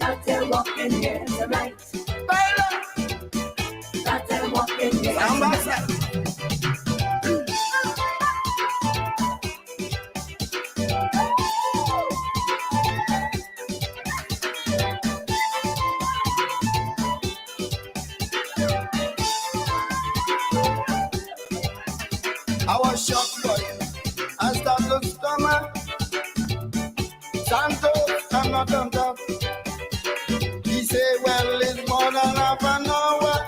Started walking here tonight. Started walking here tonight. I was shocked, boy. I started to stomach. Santos, I'm not on top. He say, well, it's more than half an hour.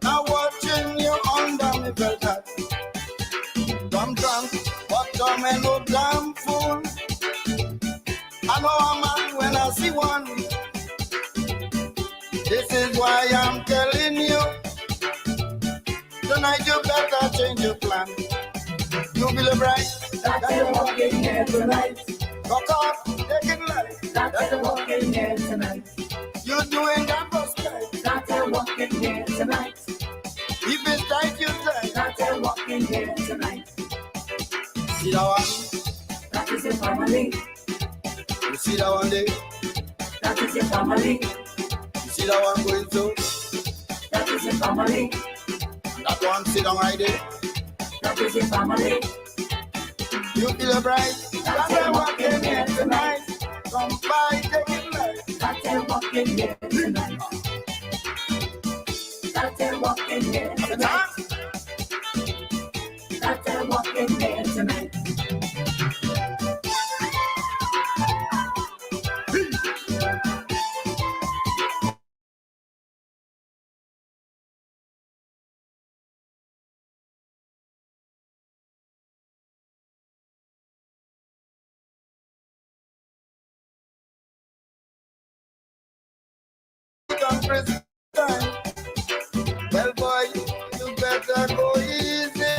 I'm watching you under me felt that. I'm drunk, but I'm no damn fool. I know a man when I see one. This is why I'm telling you. Tonight you better change your plan. You feel bright. Started walking here tonight. Rock up, take it light. Started walking here tonight. You're doing that first time. Started walking here tonight. If it's tight, you tight. Started walking here tonight. See that one? That is your family. You see that one there? That is your family. You see that one going through? That is your family. That one sit down right there. That is your family. You feel bright. Started walking here tonight. Come by, take it light. Started walking here tonight. Started walking here tonight. Started walking here tonight. Well, boy, you better go easy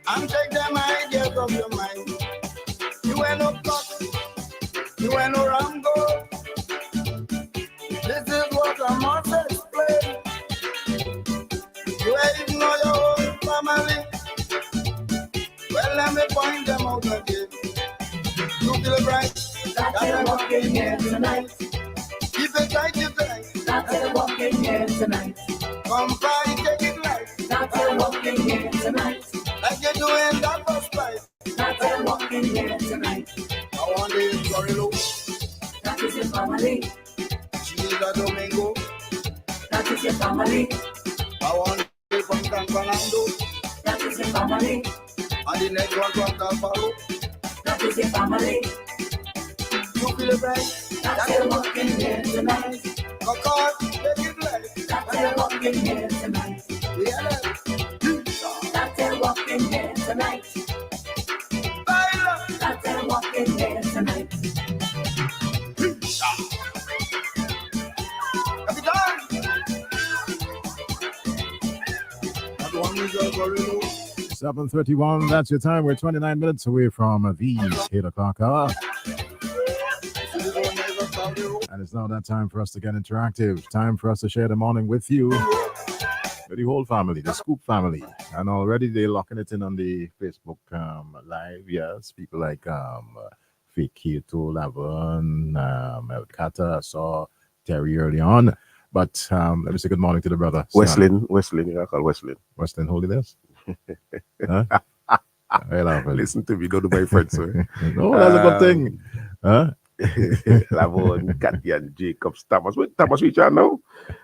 and take them ideas of your mind. You ain't no clock, you ain't no Rambo. This is what I must explain. You ain't even know your own family. Well, let me point them out again. You feel bright. Started walking here tonight. Keep it tight, you tight. Started walking here tonight. Come by, take it light. Started walking here tonight. Like you're doing that first fight. Started walking here tonight. I want the Gorilla. That is your family. She's a Domingo. That is your family. I want the from San Fernando. That is your family. And the next one from Calparo. That is your family. You feel bright. Started walking here tonight. Cock out, take it light. Started walking here tonight. Yeah, Started walking here tonight. Started walking here tonight. That one is a Gorilla. 7:31, that's your time. We're 29 minutes away from the 8 o'clock hour. And it's now that time for us to get interactive. Time for us to share the morning with you, with the whole family, the Scoop family. And already they're locking it in on the Facebook live. Yes, people like Fikito, Lavon, El Kata. I saw Terry early on. But let me say good morning to the brother. Weslin, I call Weslin. Weslin Holiness. Huh? I love it. Listen to me, go to my friends. Sir. No, that's a good thing. Huh? Lavon, Katya, and Jacobs, Thomas. Wait, Thomas, we chat now.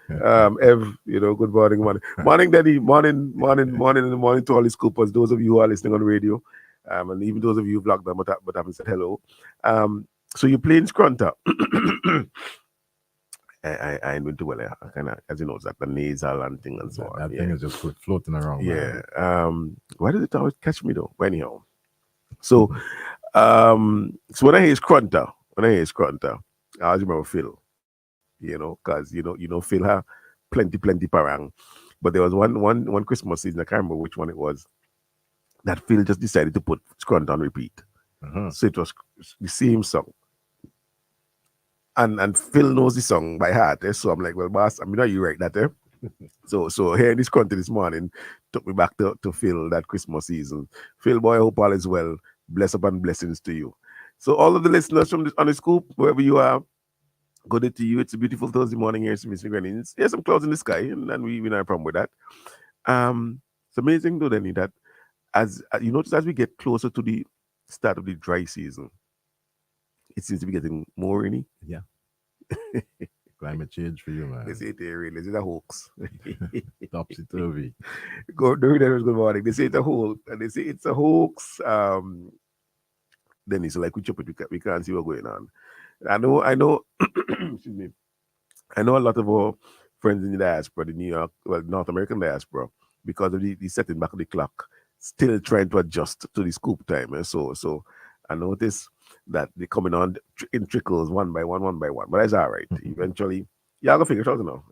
Ev, good morning. Morning, Daddy. Morning in the morning to all the scoopers, those of you who are listening on the radio, and even those of you who blocked them but haven't said hello. So you're playing Scrunter. I ain't been too well. I kind of, as you know, it's like the nasal and thing and so on. That thing is just floating around. Yeah. Why did it always catch me though? Anyhow. So when I hear Scrunter, I always remember Phil. Because Phil had plenty parang. But there was one Christmas season, I can't remember which one it was, that Phil just decided to put Scrunter on repeat. Uh-huh. So it was the same song. And Phil knows the song by heart. So I'm like, well, boss, you write that, eh? So hearing this content this morning took me back to Phil, that Christmas season. Phil, boy, I hope all is well. Bless upon blessings to you. So all of the listeners on the Scoop, wherever you are, Good day to you. It's a beautiful Thursday morning here, Mr. Granny. There's some clouds in the sky, and we don't have a problem with that. It's amazing though, Danny, that as you notice, as we get closer to the start of the dry season, it seems to be getting more rainy. Yeah. Climate change for you, They man. say it's a rain. This is a hoax. Topsy turvy. Good morning. They say it's a hoax, and they say it's a hoax. Then it's like we chop it. We can't see what's going on. I know. Excuse me. I know a lot of our friends in the diaspora, the New York, well, North American diaspora, because of the setting back of the clock, still trying to adjust to the scoop time. So I notice that they're coming on in trickles one by one by one. But that's all right. Eventually, y'all go figure it out, you know.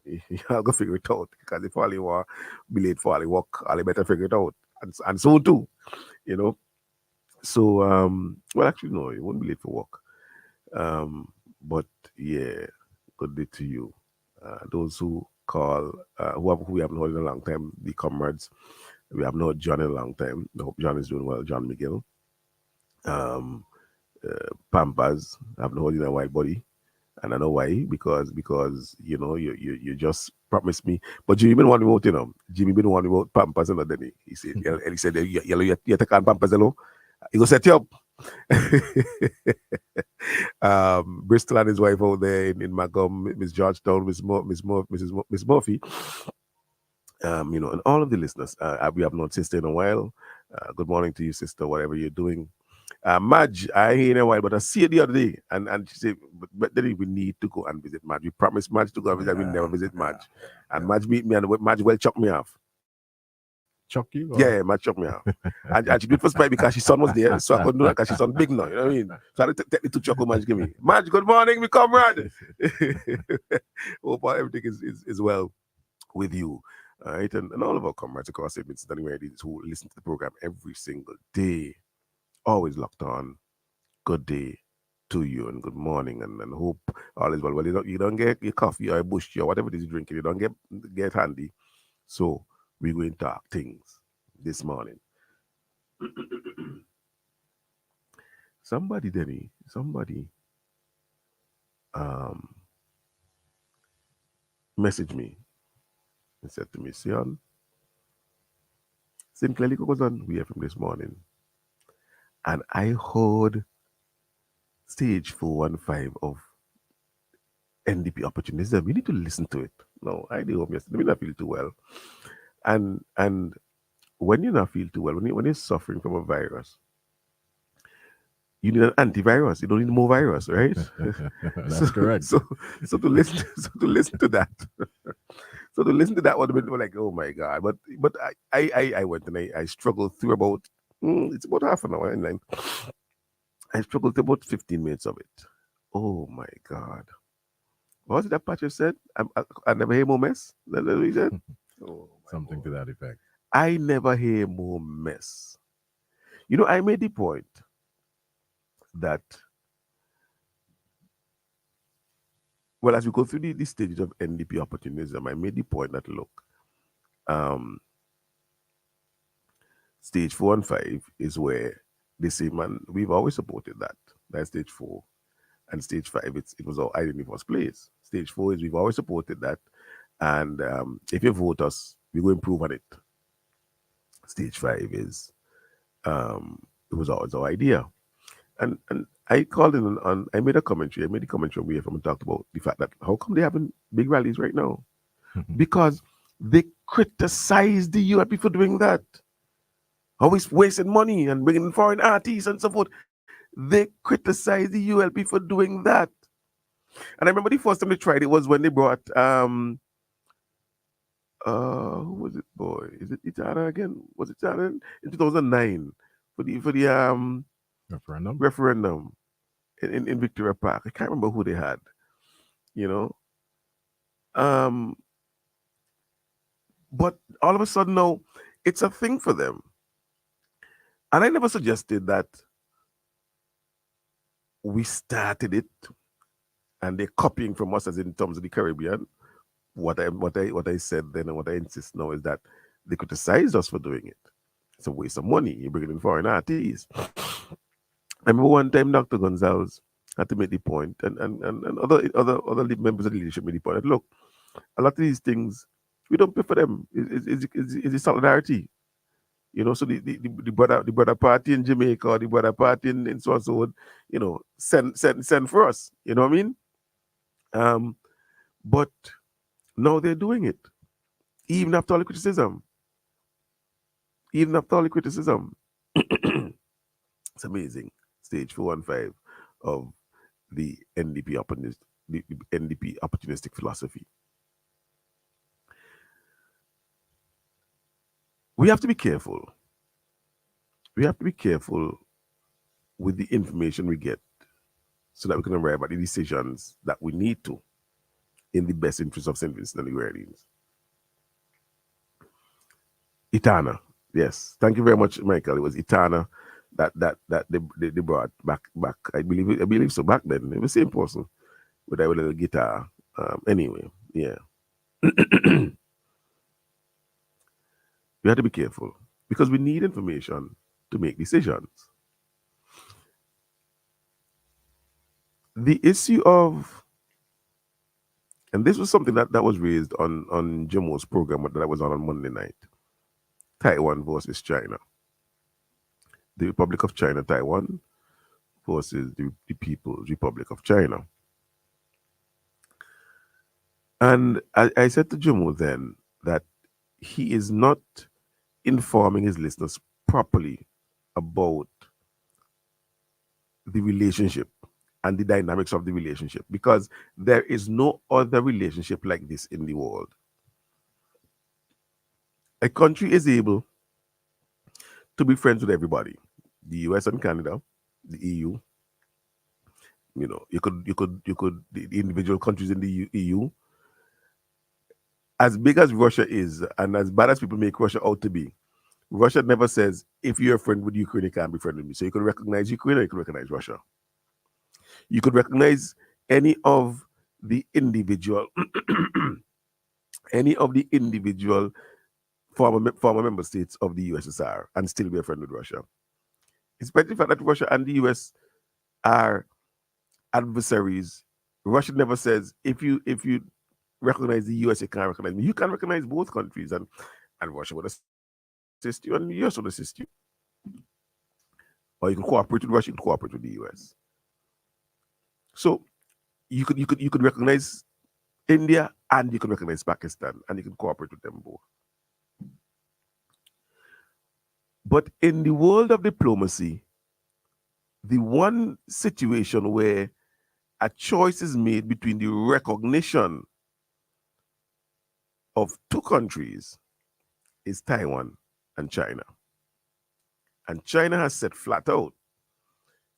Y'all go figure it out. Because if all you want be late for all the work, all you better figure it out. And so too, you know. So well actually no, you won't be late for work. But yeah, good day to you. Those who call, who we haven't heard in a long time, the comrades. We have not heard John in a long time. I hope John is doing well, John McGill. Um, Pampas, I haven't heard in a while, buddy. And I know why, because you know, you just promised me. But Jimmy been wanting about, you know, Jimmy been wanting about Pampas and then he said, and he said, you take on Pampas alone. He go set you up. Bristol and his wife out there in Macomb, Miss Georgetown, Miss Murphy. You know, and all of the listeners, we have known sister in a while. Good morning to you, sister, whatever you're doing. Madge, I hear in a while, but I see her the other day, and she said, but then we need to go and visit Madge. We promised Madge to go and visit, we never visit Madge. And Madge meet me, and Madge well chuck me off. Chuck you? Or? Yeah, Madge chuck me off. and she did first bite because her son was there, so I couldn't do that because she's son big now, you know what I mean? So I had to take the two chuckle Madge give me. Madge, good morning, my comrade. Hope everything is well with you. All right, and all of our comrades across the Vincent anywhere who listen to the program every single day, always locked on. Good day to you and good morning and hope all is well. Well, you don't get your coffee or a bush tea or whatever it is you're drinking, you don't get handy. So we're going to talk things this morning. Somebody messaged me and said to me, Sion, Sinclair Lico goes on, we hear from this morning. And I heard stage 415 of NDP opportunism. You need to listen to it. No, I did home yesterday. Me not feel too well. And when you not feel too well, when you're suffering from a virus, you need an antivirus. You don't need more virus, right? That's correct. So to listen to that. So to listen to that one, we're like, oh my God. But I went and I struggled through about it's about half an hour, and then I struggled through about 15 minutes of it. Oh my God. What was it that Patrick said? I never hear more mess. That's what he said? Oh, Something to that effect. I never hear more mess. You know, I made the point that, well, as we go through the stages of NDP opportunism, I made the point that, look, stage 4 and 5 is where they say, man, we've always supported that. That's stage 4. And stage 5, it was all I didn't first place. Stage 4 is we've always supported that. And if you vote us, we will improve on it. Stage 5 is it was always our idea. And I called in on I made a commentary. I made the commentary we from and talked about the fact that how come they having big rallies right now? Because they criticize the ULP for doing that. Always wasting money and bringing in foreign artists and so forth. They criticize the ULP for doing that. And I remember the first time they tried it was when they brought who was it, boy? Is it Itana again? Was it Itana in 2009 for the referendum in Victoria Park? I can't remember who they had. You know, but all of a sudden now it's a thing for them. And I never suggested that we started it and they're copying from us as in terms of the Caribbean. What I said then and what I insist now is that they criticized us for doing it. It's a waste of money. You're bringing in foreign artists. I remember one time Dr. Gonzalez had to make the point, and other members of the leadership made the point that, look, a lot of these things we don't pay for them. It's the solidarity, So the brother party in Jamaica, or the brother party in so and so would, send for us. You know what I mean? But now they're doing it, even after all the criticism. Even after all the criticism, it's amazing. Stage 415 of the NDP opportunistic philosophy. We have to be careful. We have to be careful with the information we get so that we can arrive at the decisions that we need to in the best interest of St. Vincent and the Grenadines. Itana, yes. Thank you very much, Michael. It was Itana that they brought back. I believe so. Back then, it was the same person with a little guitar. Anyway, yeah. We have to be careful because we need information to make decisions. The issue of, and this was something that was raised on Jimo's program that I was on Monday night, Taiwan versus China. The Republic of China, Taiwan versus the People's Republic of China. And I said to Jimo then that he is not informing his listeners properly about the relationship and the dynamics of the relationship, because there is no other relationship like this in the world. A country is able to be friends with everybody, the US and Canada, the EU. You could the individual countries in the EU. As big as Russia is, and as bad as people make Russia out to be, Russia never says, if you're a friend with Ukraine, you can't be friend with me. So you can recognize Ukraine or you can recognize Russia. You could recognize any of the individual former member states of the USSR and still be a friend with Russia. Especially the fact that Russia and the US are adversaries. Russia never says, if you recognize the US, you can't recognize me. You can recognize both countries, and Russia would assist you and the US would assist you. Or you can cooperate with Russia, you can cooperate with the US. So you could recognize India and you can recognize Pakistan and you can cooperate with them both. But in the world of diplomacy, the one situation where a choice is made between the recognition of two countries is Taiwan and China. And China has said flat out,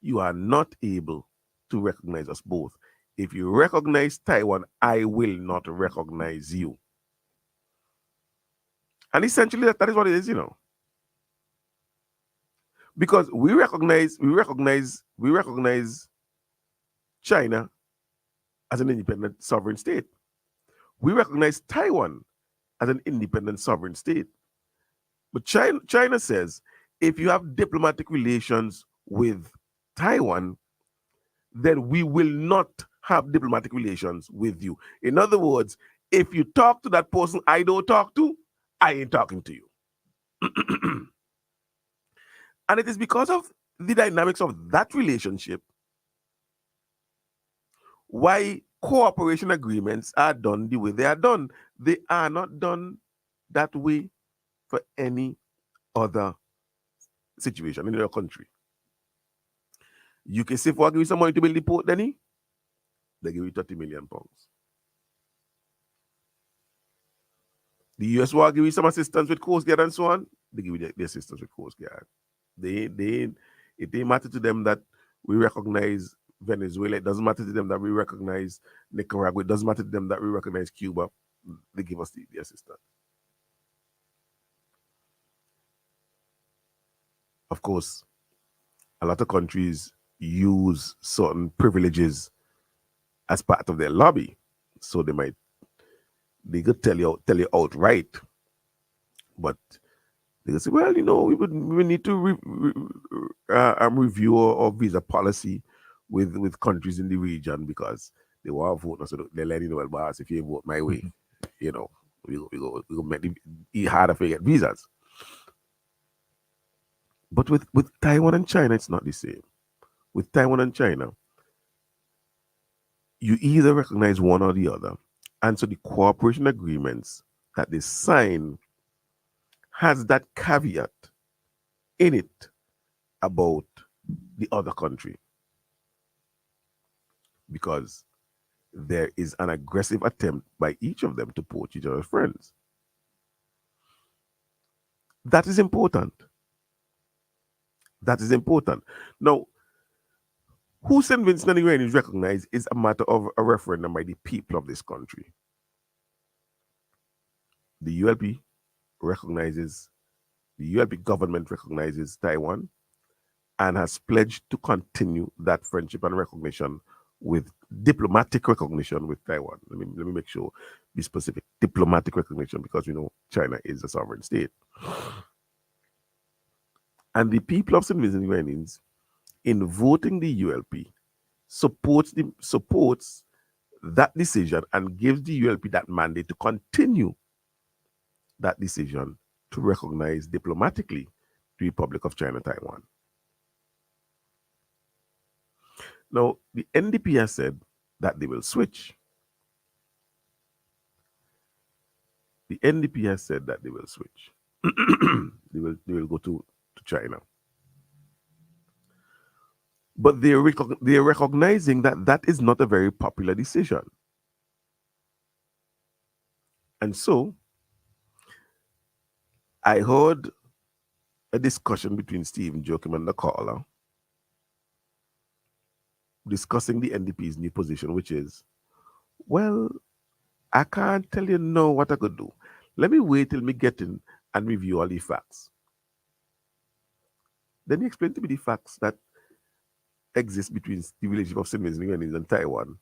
you are not able to recognize us both. If you recognize Taiwan, I will not recognize you. And essentially that is what it is, Because we recognize China as an independent sovereign state. We recognize Taiwan as an independent sovereign state. But China says, if you have diplomatic relations with Taiwan, then we will not have diplomatic relations with you. In other words, if you talk to that person I don't talk to, I ain't talking to you. And it is because of the dynamics of that relationship why cooperation agreements are done the way they are done. They are not done that way for any other situation in your country. You can say, for give you some money to build the port, Denny, they give you £30 million. The US will give you some assistance with Coast Guard and so on, they give you the assistance with Coast Guard. It ain't matter to them that we recognize Venezuela. It doesn't matter to them that we recognize Nicaragua. It doesn't matter to them that we recognize Cuba. They give us the assistance. Of course, a lot of countries use certain privileges as part of their lobby. So they could tell you outright, but they could say, well, we would need to review our visa policy with countries in the region because they want to vote. So they're letting you know, well, boss, if you vote my way, you know, we go make it harder for you to get visas. But with Taiwan and China, it's not the same. With Taiwan and China, you either recognize one or the other. And so the cooperation agreements that they sign has that caveat in it about the other country. Because there is an aggressive attempt by each of them to poach each other's friends. That is important. That is important. Now, who St. Vincent and the Grenadines recognize is a matter of a referendum by the people of this country. The ULP recognizes, the ULP government recognizes Taiwan and has pledged to continue that friendship and recognition with diplomatic recognition with Taiwan. Let me make sure, be specific. Diplomatic recognition, because we know China is a sovereign state. And the people of St. Vincent and the Grenadines, in voting the ULP, supports that decision and gives the ULP that mandate to continue that decision to recognize diplomatically the Republic of China, Taiwan. Now, the NDP has said that they will switch. The NDP has said that they will switch. they will go to China. But they're recognizing that that is not a very popular decision. And so, I heard a discussion between Stephen Joachim and the caller discussing the NDP's new position, which is, well, I can't tell you now what I could do. Let me wait till me get in and review all the facts. Then he explained to me the facts that exist between the relationship of St. Vincent and Taiwan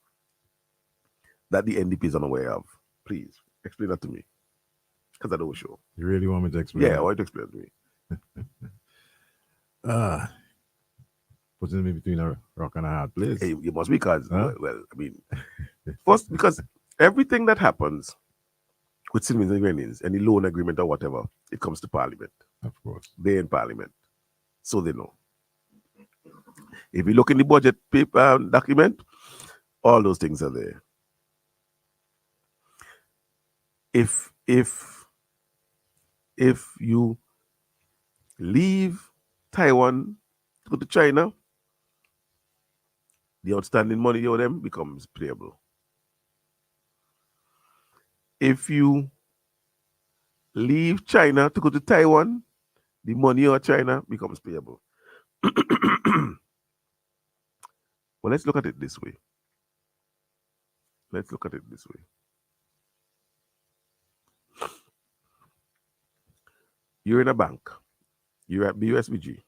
that the NDP is unaware of. Please, explain that to me. Because I don't show. You really want me to explain? Yeah, I want you to explain to me. Putting me between a rock and a hard place. Hey, you must be, because, Huh? well, I mean, first, because everything that happens with St. Vincent and Grenadines, any loan agreement or whatever, it comes to Parliament. Of course. They're in Parliament. So they know. If you look in the budget paper document, all those things are there. If you leave Taiwan to go to China, the outstanding money you owe them becomes payable. If you leave China to go to Taiwan, the money you owe China becomes payable. Well, let's look at it this way. Let's look at it this way. You're in a bank. You're at BUSBG.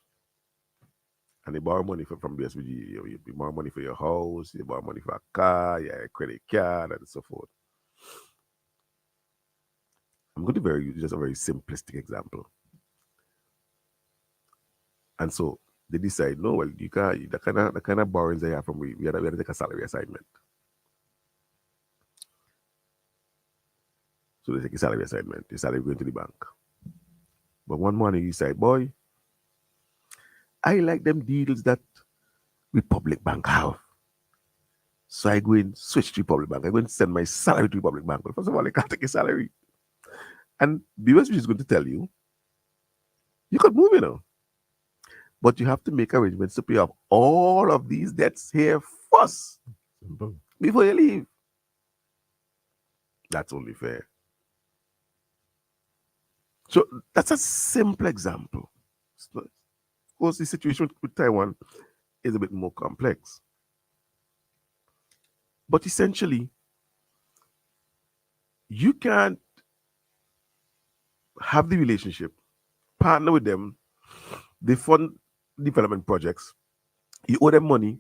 And they borrow money from BUSBG. You borrow money for your house, you borrow money for a car, your credit card, and so forth. I'm going to use just a very simplistic example. And so they decide, no, well, you can't, the kind of borrowings they have from we have to take a salary assignment. So they take a salary assignment, the salary going to the bank. But one morning you say, boy, I like them deals that Republic Bank have. So I go and switch to Republic Bank. I go and send my salary to Republic Bank. But first of all, I can't take a salary. And BUSBG is going to tell you, you could move, but you have to make arrangements to pay off all of these debts here first before you leave. That's only fair. So that's a simple example. Of course, the situation with Taiwan is a bit more complex. But essentially, you can't have the relationship, partner with them, they fund development projects, you owe them money,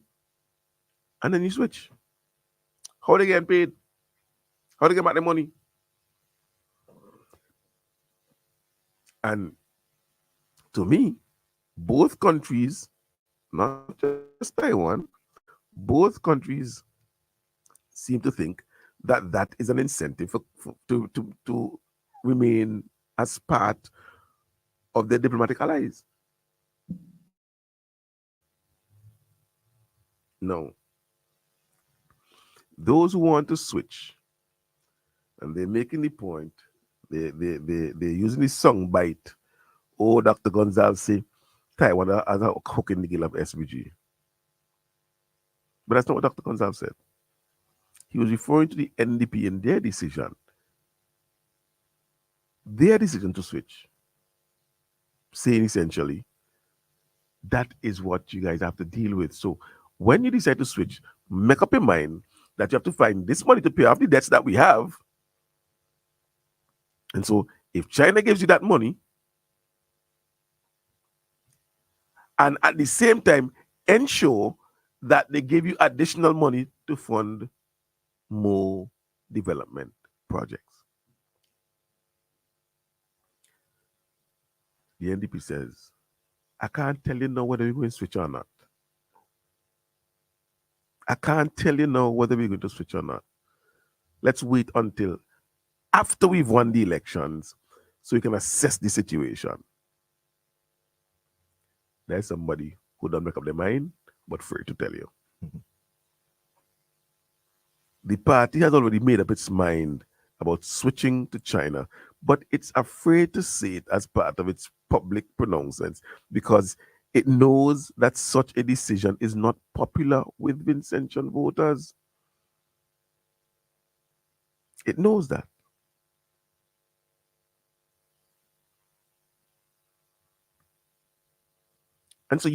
and then you switch. How are they getting paid? How do they get back their money? And to me, both countries, not just Taiwan, both countries seem to think that that is an incentive to remain as part of their diplomatic allies. No. Those who want to switch, and they're making the point, they're using the song bite. Oh, Dr. Gonzalez say Taiwan as a hook in the gill of SBG. But that's not what Dr. Gonzalez said. He was referring to the NDP and their decision to switch, saying essentially, that is what you guys have to deal with. So when you decide to switch, make up your mind that you have to find this money to pay off the debts that we have. And so if China gives you that money, and at the same time ensure that they give you additional money to fund more development projects. The NDP says, I can't tell you now whether we're going to switch or not. I can't tell you now whether we're going to switch or not. Let's wait until after we've won the elections so we can assess the situation. There's somebody who don't make up their mind, but free to tell you. The party has already made up its mind about switching to China, but it's afraid to say it as part of its public pronouncements because it knows that such a decision is not popular with Vincentian voters. It knows that. And so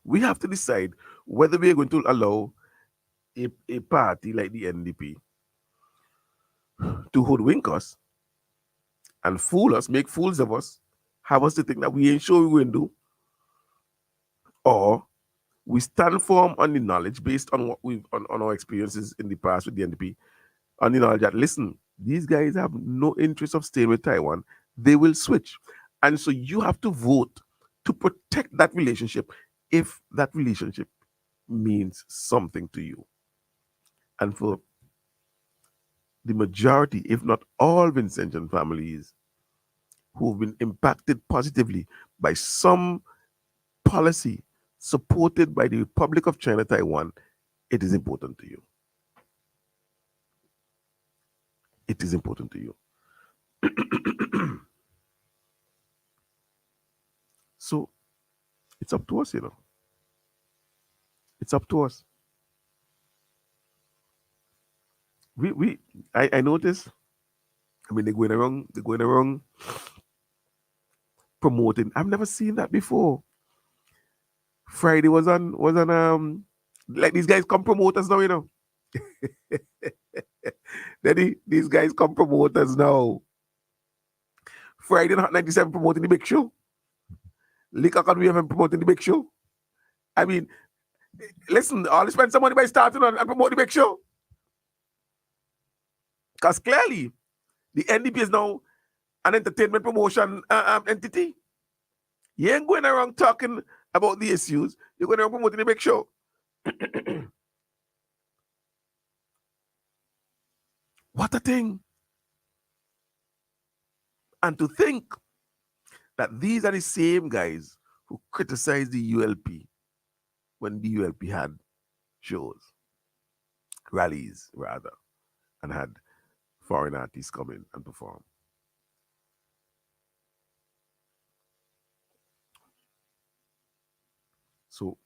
we have to decide whether we are going to allow a party like the NDP to hoodwink us and fool us, make fools of us, have us to think that we ain't sure we're going to do, or we stand firm on the knowledge based on what we've on our experiences in the past with the NDP, on the knowledge that listen, these guys have no interest of staying with Taiwan, they will switch. And so you have to vote to protect that relationship if that relationship means something to you. And for the majority, if not all Vincentian families who've been impacted positively by some policy supported by the Republic of China, Taiwan, it is important to you. It is important to you. So it's up to us, you know. It's up to us. I noticed. I mean, they're going around promoting. I've never seen that before. Friday was on like these guys come promote us now, you know. These guys come promote us now. Friday Hot 97 promoting the big show. Liquor can we have promoting the big show. I mean, listen, I'll spend some money by starting on and promote the big show. Because clearly, the NDP is now an entertainment promotion entity. You ain't going around talking about the issues. You're going around promoting the big show. What a thing. And to think that these are the same guys who criticized the ULP when the ULP had shows, rallies rather, and had foreign artists come in and perform. So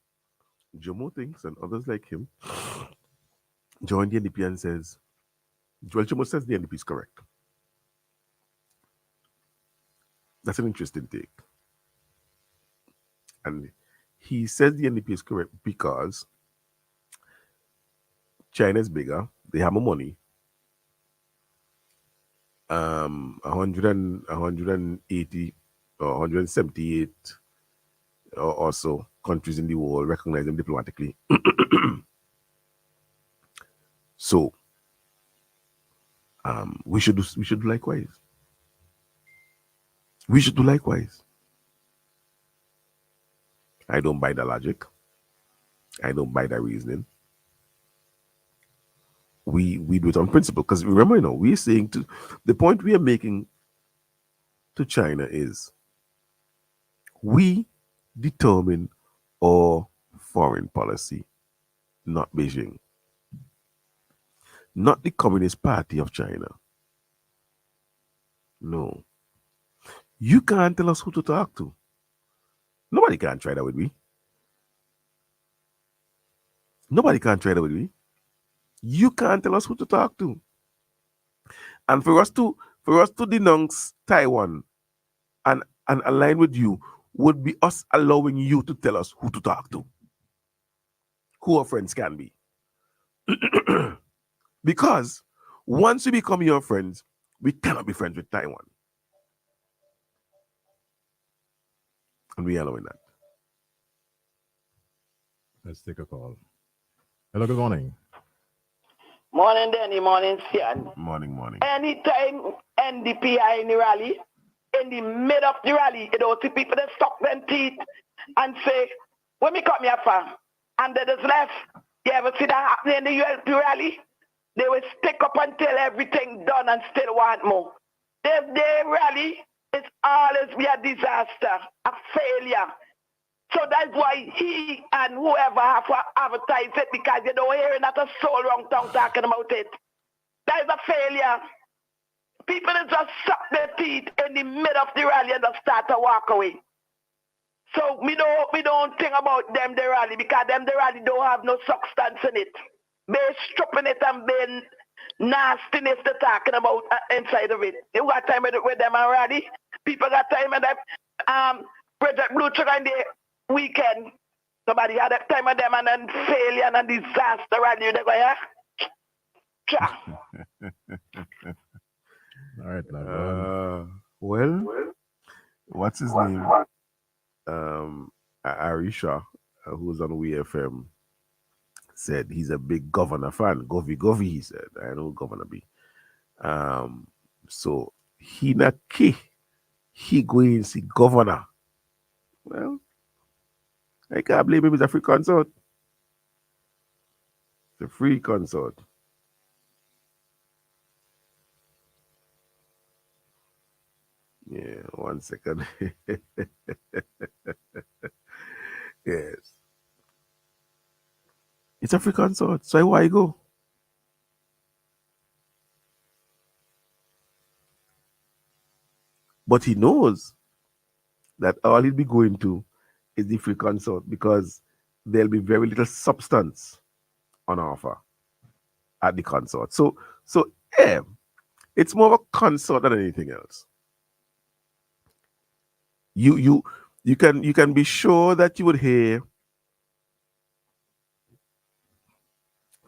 Jomo thinks, and others like him, join the NDP and says, Joel Jomo says the NDP is correct. That's an interesting take. And he says the NDP is correct because China is bigger, they have more money. 180 or 178 or so countries in the world recognize them diplomatically. So we should do likewise. We should do likewise. I don't buy the logic. I don't buy that reasoning. We do it on principle because remember, we're saying to the point we are making to China is we determine our foreign policy, not Beijing, not the Communist Party of China. No, you can't tell us who to talk to. Nobody can try that with me. Nobody can try that with me. You can't tell us who to talk to. And for us to denounce Taiwan and align with you would be us allowing you to tell us who to talk to, who our friends can be. Because once we become your friends, we cannot be friends with Taiwan. And we are allowing that. Let's take a call. Hello, good morning. Morning, Danny. Morning, Sian. Morning. Anytime NDPI in the rally, in the middle of the rally, see people that suck them teeth and say, when we come here for, and they just left. You ever see that happening in the ULP rally? They will stick up until everything done and still want more. Their rally is always be a disaster, a failure. So that's why he and whoever have to advertise it, because you don't hear not a soul wrong tongue talking about it. That is a failure. People just suck their teeth in the middle of the rally and just start to walk away. So we don't think about them the rally, because them the rally don't have no substance in it. They're stripping it and being nastiness they're talking about inside of it. You got time with them and rally. People got time with them. Project Blue Sugar in the weekend. Somebody had that time with them and then failure and disaster rally. They go, yeah? All right, now. Well, what's his name? Arisha, who's on WFM, said he's a big governor fan. Govy, he said. I know Governor B. So he not key. He going to see governor. Well, I can't blame him. It's a free consort. It's a free consort. Yeah, 1 second. Yes. It's a free consort. So why go? But he knows that all he'll be going to is the free consort, because there'll be very little substance on offer at the consort. So yeah, it's more of a consort than anything else. You can be sure that you would hear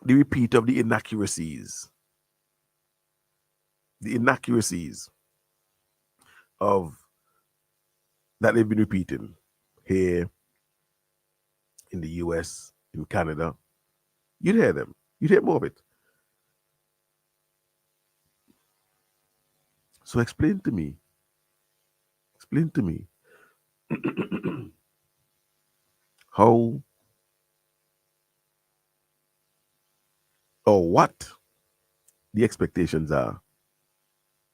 the repeat of the inaccuracies of that they've been repeating here in the US, in Canada. You'd hear them. You'd hear more of it. So explain to me how or what the expectations are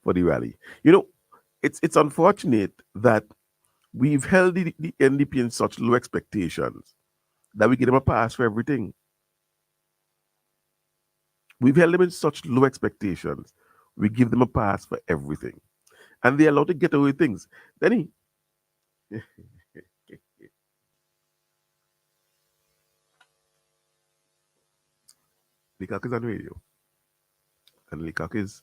for the rally. It's unfortunate that we've held the NDP in such low expectations that we give them a pass for everything. We've held them in such low expectations, we give them a pass for everything. And they're allowed to get away with things. Then Leacock is on radio. And Leacock is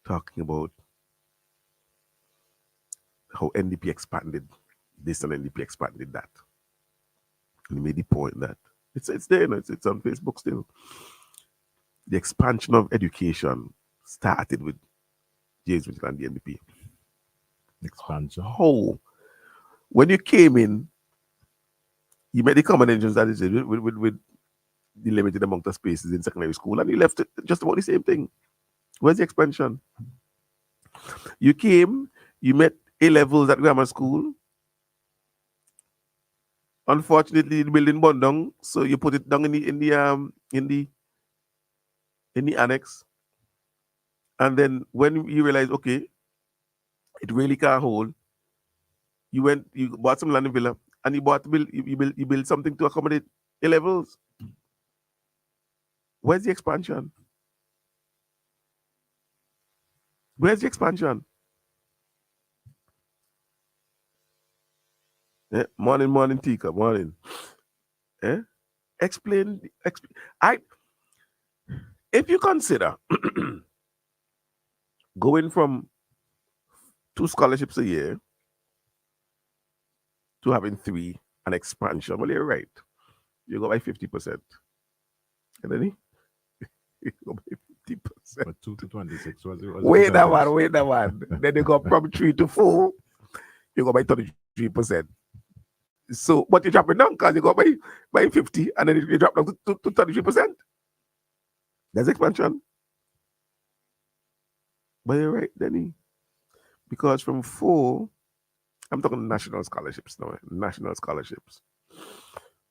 talking about how NDP expanded this and NDP expanded that. And he made the point that it's there, it's on Facebook still. The expansion of education started with James Mitchell and the NDP. Expansion. How? When you came in, you made the common engines that is with the limited amount of spaces in secondary school, and you left it just about the same thing. Where's the expansion? You came, you met A levels at grammar school, Unfortunately, the building burned down, so you put it down in the annex. And then when you realize, okay, it really can't hold, you bought some land in Villa, and you build something to accommodate A levels. Where's the expansion? Where's the expansion? Morning, Tika, morning. Eh? Explain. I if you consider going from 2 scholarships a year to having 3 an expansion, well, you're right. You go by 50%. And then you go by 50%. But 2 to 26 was it? Wait that one. Then you go from 3 to 4, you go by 33%. So, but you drop it down because you go by 50, and then you drop down to 33%. That's expansion. But you're right, Denny. Because from 4, I'm talking national scholarships now. National scholarships.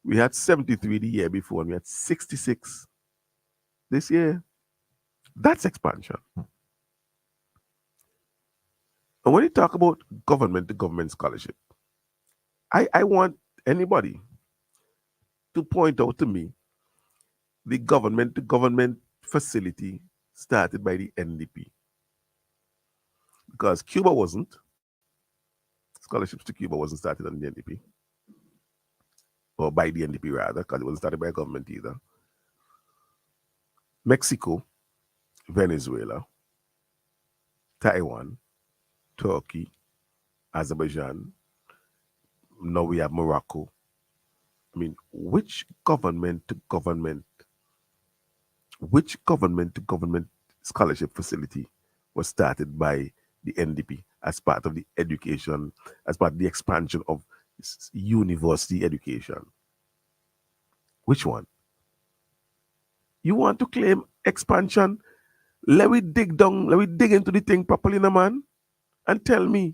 We had 73 the year before, and we had 66 this year. That's expansion. And when you talk about government to government scholarship, I want anybody to point out to me the government to government facility started by the NDP. Because Cuba wasn't. Scholarships to Cuba wasn't started on the NDP. Or by the NDP rather, because it wasn't started by a government either. Mexico, Venezuela, Taiwan, Turkey, Azerbaijan. Now we have Morocco. I mean, which government to government scholarship facility was started by the NDP as part of the education, as part of the expansion of university education? Which one? You want to claim expansion? Let me dig into the thing properly, no man, and tell me.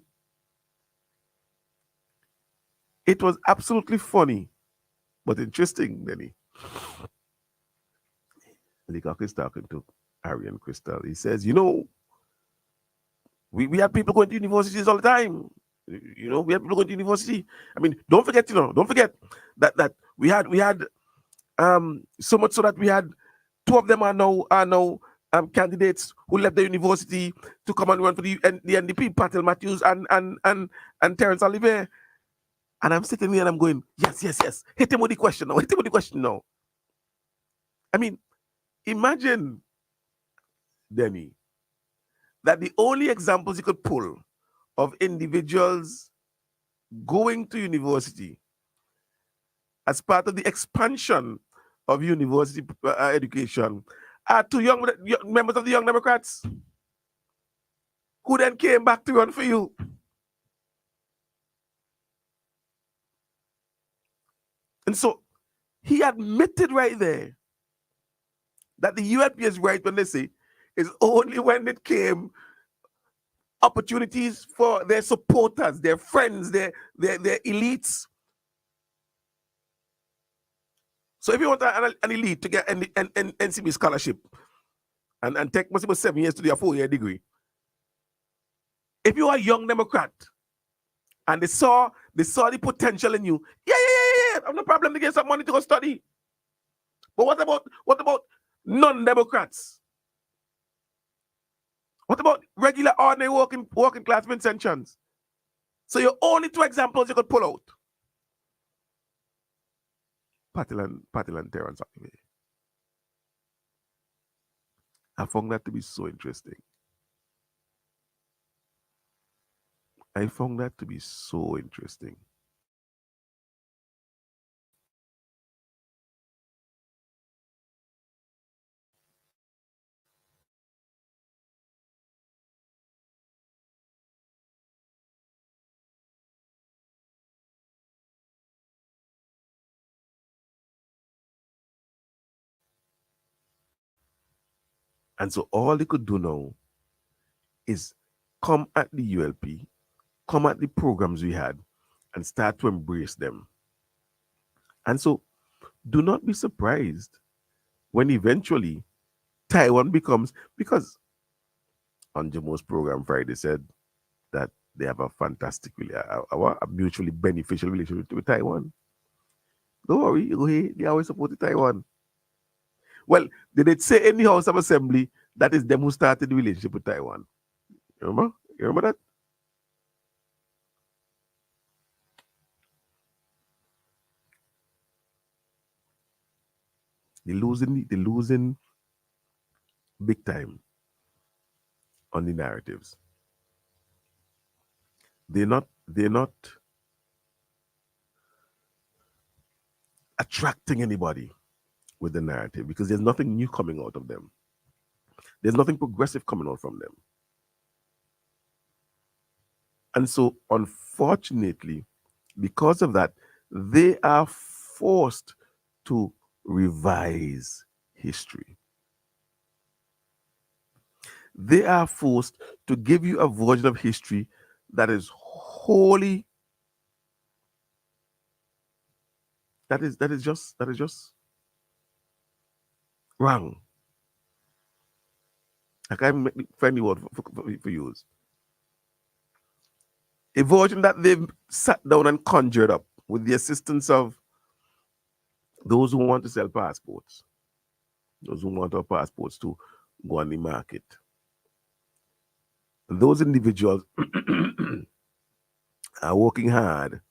It was absolutely funny, but interesting, Denny. Leacock is talking to Arian Crystal. He says, we have people going to universities all the time. We have people going to university. I mean, don't forget that we had so much so that we had 2 of them are now candidates who left the university to come and run for the NDP, Patel Matthews and Terence Oliver. And I'm sitting here and I'm going, yes. Hit him with the question now. I mean, imagine, Denny, that the only examples you could pull of individuals going to university as part of the expansion of university education are 2 young members of the Young Democrats who then came back to run for you. And so he admitted right there that the ULP is right when they say it's only when it came opportunities for their supporters, their friends, their elites. So if you want an elite to get an NCB scholarship and take possible 7 years to do a 4-year degree, if you are a young Democrat and they saw the potential in you, yeah, I have no problem to get some money to go study. But what about non-Democrats? What about regular ordinary working class Vincentians? So you're only 2 examples you could pull out. Patel and Terence Oliver. I found that to be so interesting. And so all they could do now is come at the ULP, come at the programs we had, and start to embrace them. And so do not be surprised when eventually Taiwan becomes, because on Jamo's program Friday said that they have a fantastic, a mutually beneficial relationship with Taiwan. Don't worry, they always supported Taiwan. Well, they did say in the House of Assembly that is them who started the relationship with Taiwan. You remember? You remember that? They're losing big time on the narratives. They're not attracting anybody with the narrative because there's nothing new coming out of them. There's nothing progressive coming out from them. And so, unfortunately, because of that, they are forced to revise history. They are forced to give you a version of history that is wholly, that is just wrong. I can't find the word for use. A version that they've sat down and conjured up with the assistance of those who want to sell passports, those who want our passports to go on the market. And those individuals are working hard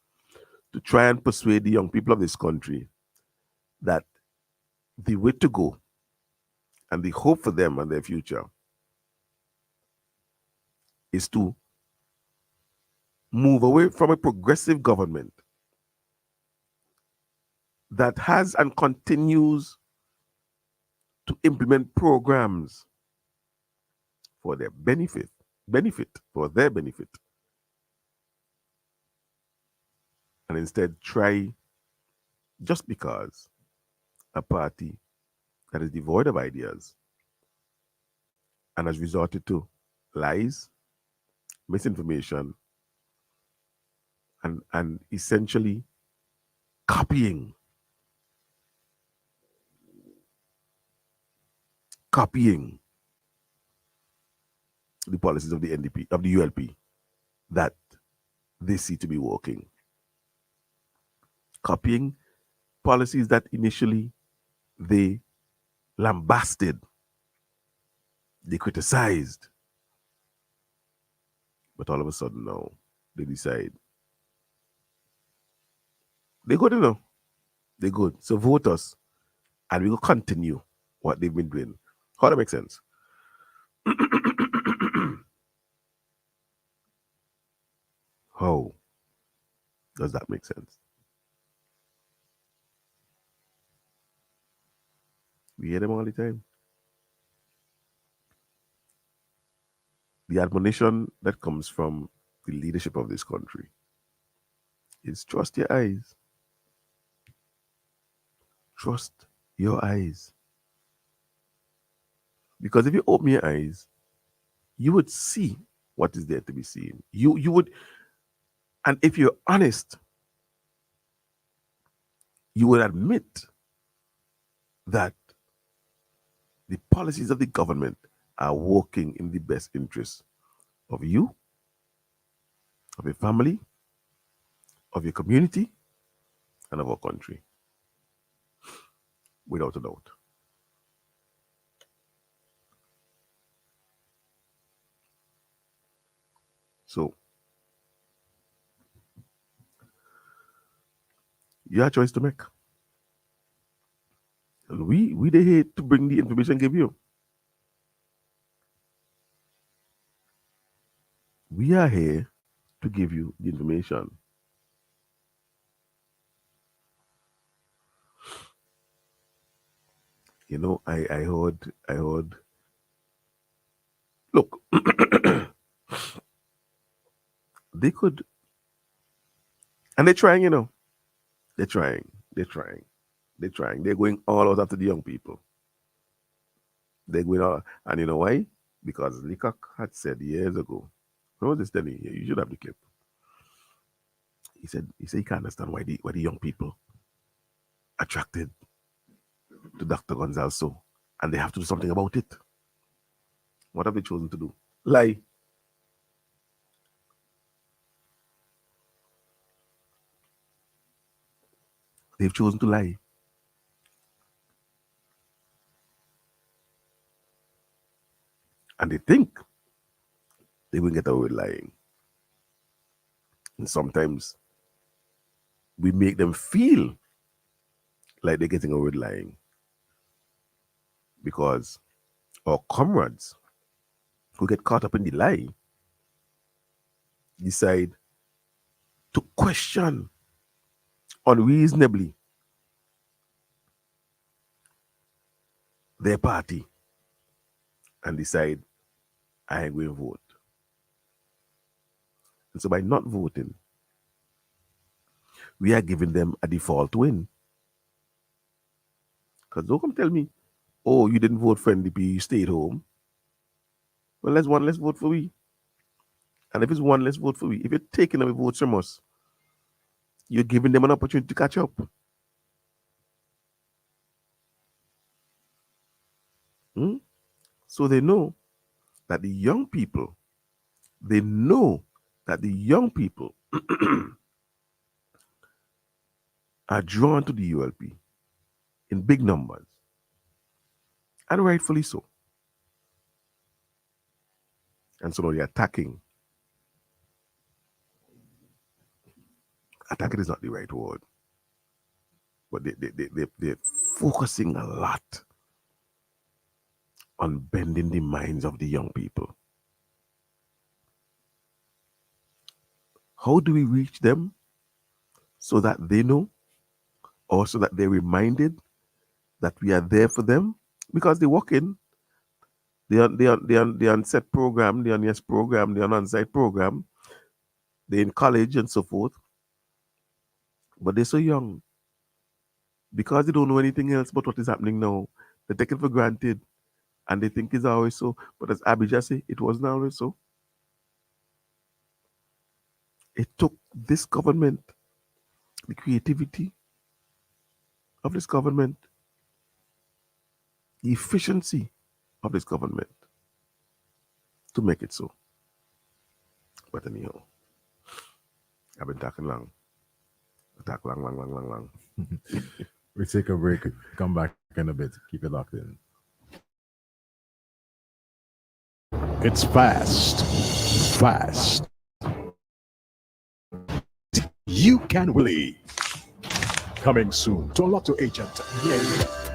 to try and persuade the young people of this country that the way to go and the hope for them and their future is to move away from a progressive government that has and continues to implement programs for their benefit, for their benefit, and instead try, just because a party that is devoid of ideas and has resorted to lies, misinformation, and essentially copying the policies of the NDP, of the ULP, that they see to be working. Copying policies that initially they lambasted, they criticized, but all of a sudden now they decide they're good enough. They're good. So vote us, and we will continue what they've been doing. How that make sense? How does that make sense? We hear them all the time. The admonition that comes from the leadership of this country is trust your eyes. Trust your eyes. Because if you open your eyes, you would see what is there to be seen. You would, and if you're honest, you would admit that the policies of the government are working in the best interest of you, of your family, of your community, and of our country. Without a doubt. So, you have a choice to make. And we they here to bring the information give you. We are here to give you the information. You know, I heard look, they could, and they're trying, you know. They're trying. They're going all out after the young people. They're going all, and you know why? Because Leacock had said years ago, when was this telling you? You should have the clip. He said he can't understand why the young people attracted to Dr. Gonzalez, and they have to do something about it. What have they chosen to do? Lie. They've chosen to lie. And they think they will get away with lying. And sometimes we make them feel like they're getting away with lying, because our comrades who get caught up in the lie decide to question unreasonably their party and decide, I ain't going to vote. And so by not voting, we are giving them a default win. Because don't come tell me, oh, you didn't vote for NDP, you stayed home. Well, let's vote for we. And if it's one, let's vote for we. If you're taking away votes from us, you're giving them an opportunity to catch up. So they know that the young people, are drawn to the ULP in big numbers, and rightfully so. And so now they're attacking. Attacking is not the right word, but they're focusing a lot on bending the minds of the young people. How do we reach them so that they know, or so that they're reminded that we are there for them? Because they walk in, they're on set program, they're on yes program, they're on on-site program, they're in college and so forth, but they're so young. Because they don't know anything else but what is happening now, they take it for granted and they think it's always so. But as Abby just said, it wasn't always so. It took this government, the creativity of this government, the efficiency of this government to make it so. But anyhow, I've been talking long. Long. We take a break, come back in a bit. Keep it locked in. It's fast. You can believe. Coming soon to a Lotto agent.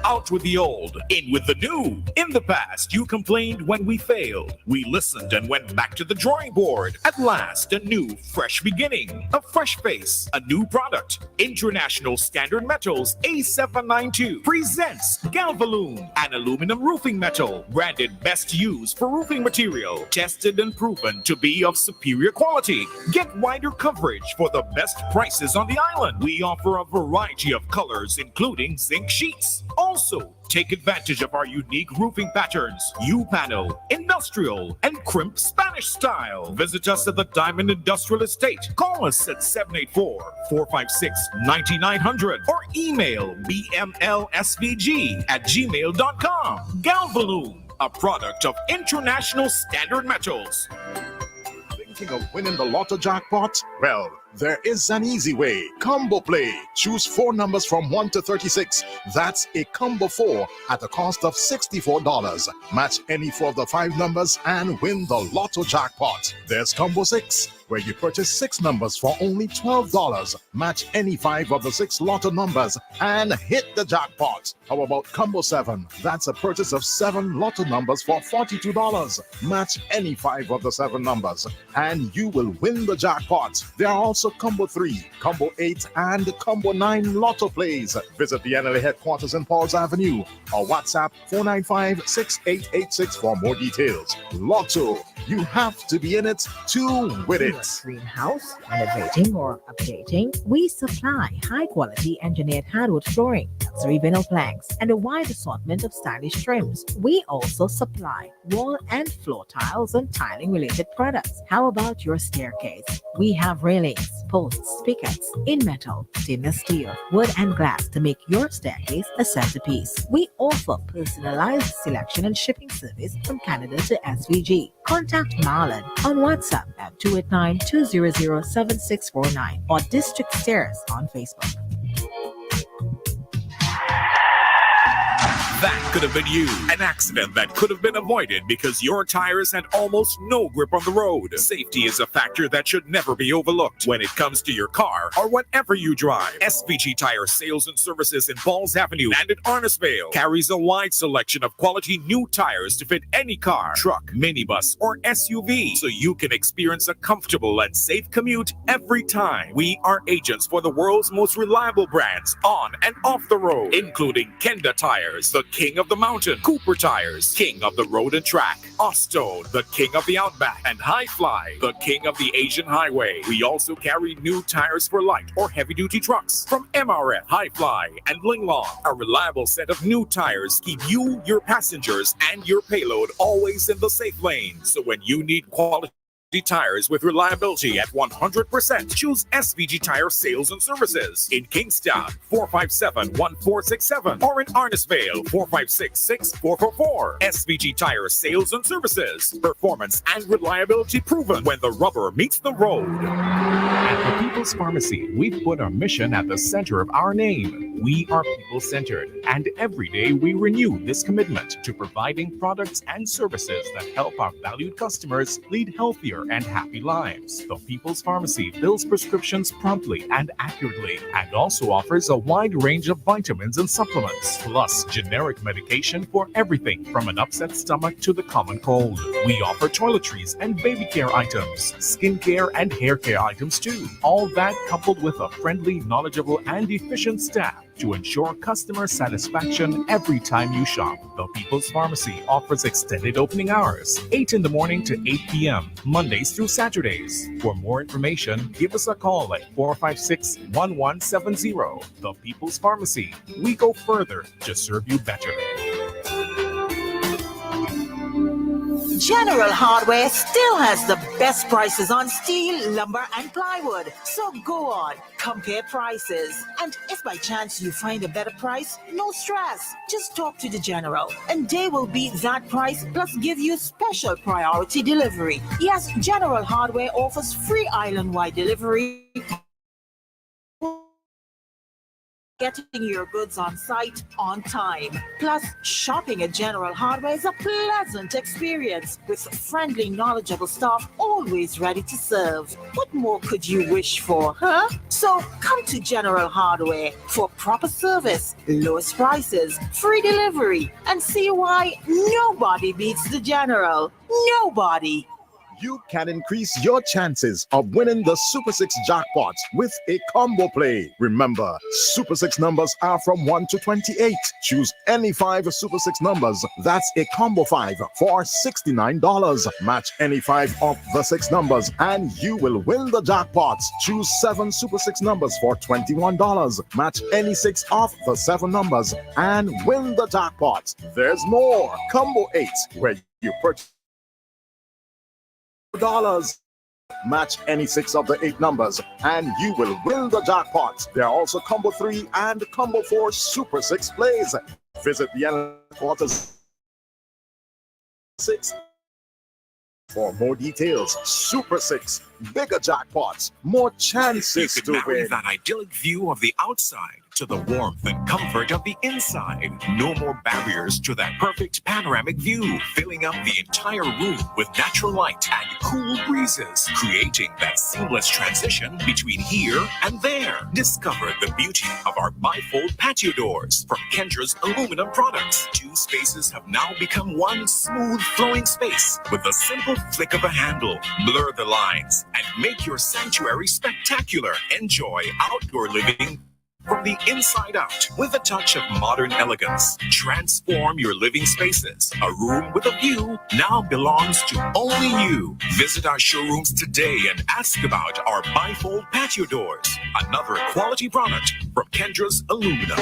Out with the old, in with the new. In the past, you complained when we failed. We listened and went back to the drawing board. At last, a new, fresh beginning. A fresh face, a new product. International Standard Metals A792 presents Galvaloon, an aluminum roofing metal, branded best used for roofing material, tested and proven to be of superior quality. Get wider coverage for the best prices on the island. We offer a variety of colors, including zinc sheets. Also, take advantage of our unique roofing patterns, U-panel, industrial, and crimp Spanish style. Visit us at the Diamond Industrial Estate. Call us at 784-456-9900 or email bmlsvg@gmail.com. Galvaloon, a product of International Standard Metals. Thinking of winning the Lotto jackpot? Well, there is an easy way. Combo Play. Choose 4 numbers from 1 to 36. That's a combo 4 at a cost of $64. Match any 4 of the 5 numbers and win the Lotto jackpot. There's Combo 6, where you purchase 6 numbers for only $12. Match any 5 of the 6 Lotto numbers and hit the jackpot. How about Combo 7? That's a purchase of 7 Lotto numbers for $42. Match any 5 of the 7 numbers and you will win the jackpot. There are also Combo 3, Combo 8, and Combo 9 Lotto plays. Visit the NLA headquarters in Pauls Avenue or WhatsApp 495-6886 for more details. Lotto, you have to be in it to win it. greenhouse, renovating or updating, we supply high-quality engineered hardwood flooring, luxury vinyl planks, and a wide assortment of stylish trims. We also supply wall and floor tiles and tiling-related products. How about your staircase? We have railings, posts, pickets in metal, stainless steel, wood, and glass to make your staircase a centerpiece. We offer personalized selection and shipping service from Canada to SVG. Contact Marlon on WhatsApp at 289-200-7649 or District Stairs on Facebook. That could have been you. An accident that could have been avoided because your tires had almost no grip on the road. Safety is a factor that should never be overlooked when it comes to your car or whatever you drive. SVG Tire Sales and Services in Falls Avenue and in Arnisvale carries a wide selection of quality new tires to fit any car, truck, minibus, or SUV, so you can experience a comfortable and safe commute every time. We are agents for the world's most reliable brands on and off the road, including Kenda Tires, the king of the mountain, Cooper Tires, king of the road and track, Ostone, the king of the outback, and High Fly, the king of the Asian highway. We also carry new tires for light or heavy duty trucks from MRF, High Fly, and Linglong. A reliable set of new tires keep you, your passengers, and your payload always in the safe lane. So when you need quality tires with reliability at 100%, choose SVG Tire Sales and Services in Kingstown 457-1467 or in Arnisvale 456-6444. SVG Tire Sales and Services, performance and reliability proven when the rubber meets the road. At the People's Pharmacy, we've put our mission at the center of our name. We are people-centered, and every day we renew this commitment to providing products and services that help our valued customers lead healthier and happy lives. The People's Pharmacy fills prescriptions promptly and accurately, and also offers a wide range of vitamins and supplements, plus generic medication for everything from an upset stomach to the common cold. We offer toiletries and baby care items, skin care and hair care items too. All that coupled with a friendly, knowledgeable, and efficient staff to ensure customer satisfaction every time you shop. The People's Pharmacy offers extended opening hours, 8 in the morning to 8 p.m., Mondays through Saturdays. For more information, give us a call at 456-1170. The People's Pharmacy. We go further to serve you better. General Hardware still has the best prices on steel, lumber, and plywood. So go on, compare prices. And if by chance you find a better price, no stress. Just talk to the General, and they will beat that price plus give you special priority delivery. Yes, General Hardware offers free island-wide delivery, getting your goods on site on time. Plus, shopping at General Hardware is a pleasant experience with friendly, knowledgeable staff always ready to serve. What more could you wish for, huh? So come to General Hardware for proper service, lowest prices, free delivery, and see why nobody beats the General. Nobody. You can increase your chances of winning the Super 6 jackpot with a combo play. Remember, Super 6 numbers are from 1 to 28. Choose any 5 Super 6 numbers. That's a combo 5 for $69. Match any 5 of the 6 numbers and you will win the jackpot. Choose 7 Super 6 numbers for $21. Match any 6 of the 7 numbers and win the jackpot. There's more. Combo 8, where you purchase $. Match any 6 of the 8 numbers and you will win the jackpot. There are also combo 3 and combo 4 Super 6 plays. Visit the headquarters 6 for more details. Super 6, bigger jackpots, more chances You could to marry win. that idyllic view of the outside to the warmth and comfort of the inside. No more barriers to that perfect panoramic view, filling up the entire room with natural light and cool breezes, creating that seamless transition between here and there. Discover the beauty of our bifold patio doors from Kendra's aluminum products. 2 spaces have now become one smooth flowing space with a simple flick of a handle. Blur the lines and make your sanctuary spectacular. Enjoy outdoor living from the inside out with a touch of modern elegance. Transform your living spaces. A room with a view now belongs to only you. Visit our showrooms today and ask about our bifold patio doors. Another quality product from Kendra's Aluminum.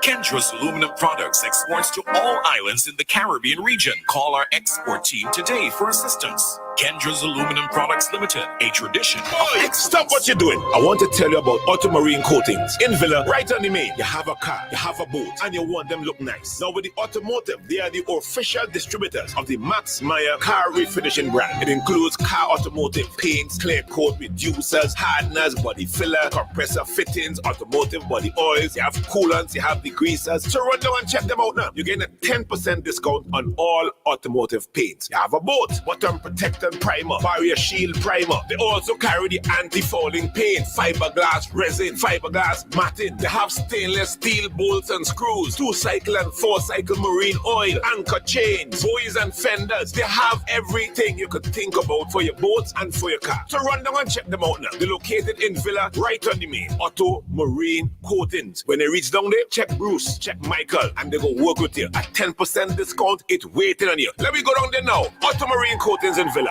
Kendra's aluminum products exports to all islands in the Caribbean region. Call our export team today for assistance. Kendra's Aluminum Products Limited, a tradition. Oi, stop what you're doing. I want to tell you about Automarine Coatings. In Villa, right on the main, you have a car, you have a boat, and you want them look nice. Now with the automotive, they are the official distributors of the Max Meyer car refinishing brand. It includes car automotive paints, clear coat reducers, hardeners, body filler, compressor fittings, automotive body oils. You have coolants, you have the greasers. So run down and check them out now. You're getting a 10% discount on all automotive paints. You have a boat, bottom protector primer, barrier shield primer. They also carry the anti-fouling paint, fiberglass resin, fiberglass matting. They have stainless steel bolts and screws, 2-cycle and 4-cycle marine oil, anchor chains, buoys and fenders. They have everything you could think about for your boats and for your car. So run down and check them out now. They're located in Villa, right on the main. Auto Marine Coatings. When they reach down there, check Bruce, check Michael, and they go work with you. A 10% discount, it's waiting on you. Let me go down there now. Auto Marine Coatings in Villa.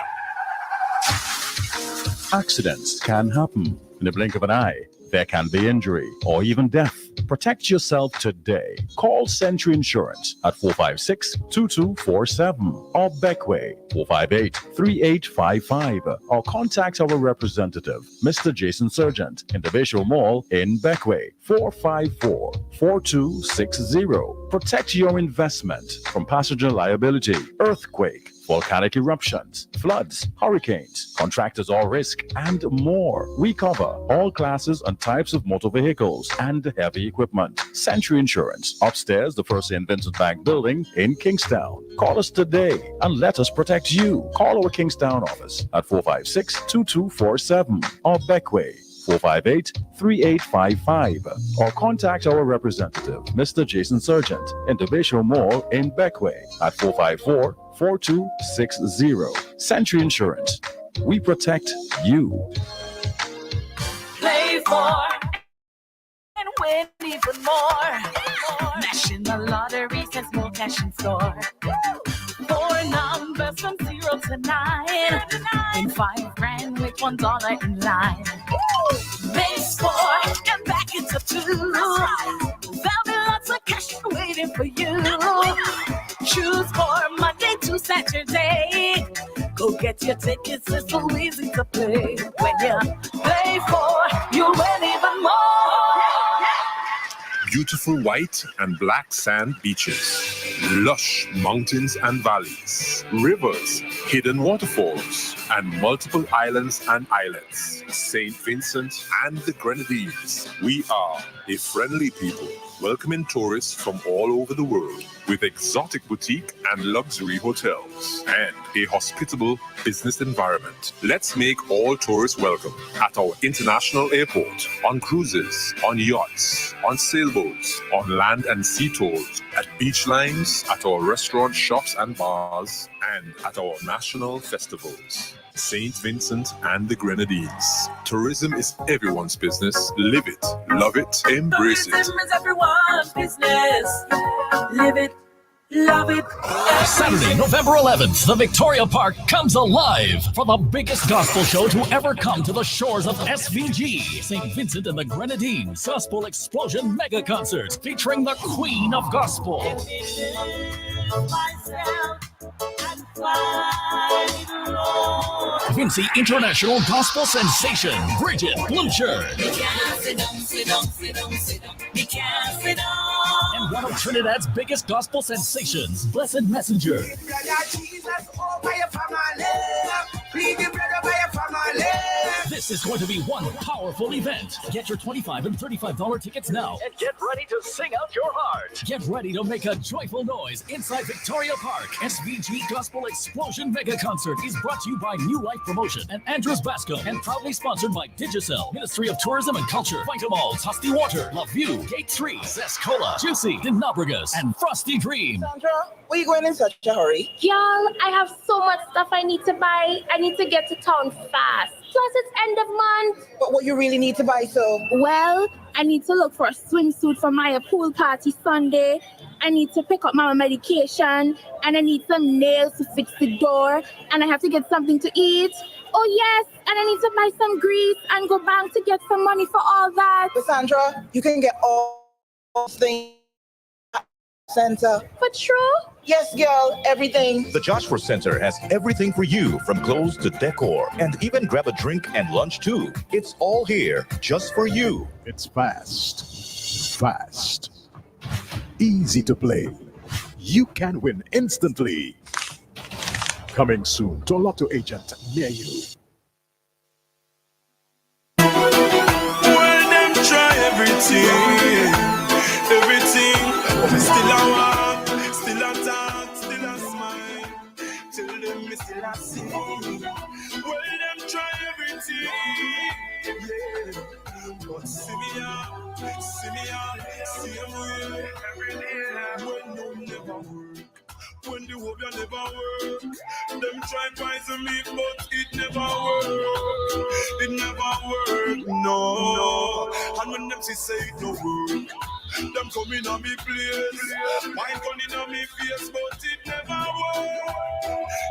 Accidents can happen. In the blink of an eye, there can be injury or even death. Protect yourself today. Call Century Insurance at 456-2247 or Beckway 458-3855 or contact our representative, Mr. Jason Sergeant, in the Visual Mall in Beckway 454-4260. Protect your investment from passenger liability, earthquake, volcanic eruptions, floods, hurricanes, contractors or risk, and more. We cover all classes and types of motor vehicles and heavy equipment. Century Insurance, upstairs, the First St. Vincent Bank building in Kingstown. Call us today and let us protect you. Call our Kingstown office at 456-2247 or Beckway 458-3855 or contact our representative, Mr. Jason Sergeant, in the Visual Mall in Beckway at 454-4260. Century Insurance. We protect you. Play for and win even more. National Lottery says more cash in store. 4 numbers from 0 to 9. Win 5 grand with $1 in line. Base 4 and back into 2. There'll be lots of cash waiting for you. Choose for Monday to Saturday. Go get your tickets, it's so easy to play. When you play for, you win even more. Beautiful white and black sand beaches, lush mountains and valleys, rivers, hidden waterfalls, and multiple islands and islets. St. Vincent and the Grenadines. We are a friendly people, welcoming tourists from all over the world with exotic boutique and luxury hotels and a hospitable business environment. Let's make all tourists welcome at our international airport, on cruises, on yachts, on sailboats, on land and sea tours, at beach lines, at our restaurants, shops and bars, and at our national festivals. St. Vincent and the Grenadines. Tourism is everyone's business. Live it, love it, embrace it. Tourism is everyone's business. Live it, love it. Saturday, November 11th, the Victoria Park comes alive for the biggest gospel show to ever come to the shores of SVG. St. Vincent and the Grenadines Gospel Explosion Mega Concert featuring the Queen of Gospel. Vincy International Gospel Sensation, Bridget Blucher. And one of Trinidad's biggest gospel sensations, Blessed Messenger. This is going to be one powerful event. Get your $25 and $35 tickets now and get ready to sing out your heart. Get ready to make a joyful noise inside Victoria Park. SVG Gospel Explosion Mega Concert is brought to you by New Life Promotion and Andrews Bascom and proudly sponsored by Digicel, Ministry of Tourism and Culture, Vitamalt, Husky Water, Love View, Gate 3, Zest Cola, Juicy, Dinabrigas, and Frosty Dream. Sandra, where are you going in such a hurry? Y'all, I have so much stuff I need to buy. I need to get to town fast. Plus, it's end of month. But what you really need to buy, so? Well, I need to look for a swimsuit for my pool party Sunday. I need to pick up my medication, and I need some nails to fix the door, and I have to get something to eat. Oh yes, and I need to buy some grease and go bank to get some money for all that. Cassandra, you can get all things at center. But true? Yes, girl, everything. The Joshua Center has everything for you, from clothes to decor, and even grab a drink and lunch too. It's all here just for you. It's fast, easy to play. You can win instantly. Coming soon to a Lotto agent near you. Well, them try everything, but me still a walk, still a talk, still a smile. Tell them me still a sing. Well, them try everything, yeah. But see me out, see me way every day. When no never work, when the hope you never work, them try poison me, but it never work. It never work, no. And when them say it no work, them come in on me place, mine gun in on me face, but it never work.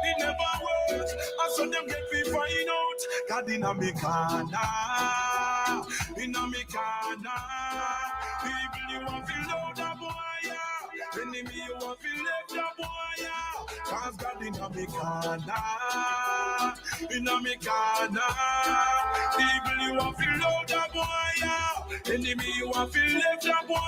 It never work. And so them get me find out, God in a me corner, in a me corner. People you want to load the boy, enemy you want to let the boy, cause God in a me corner, in a me corner. People you want to load the boy, enemy you want to let the boy.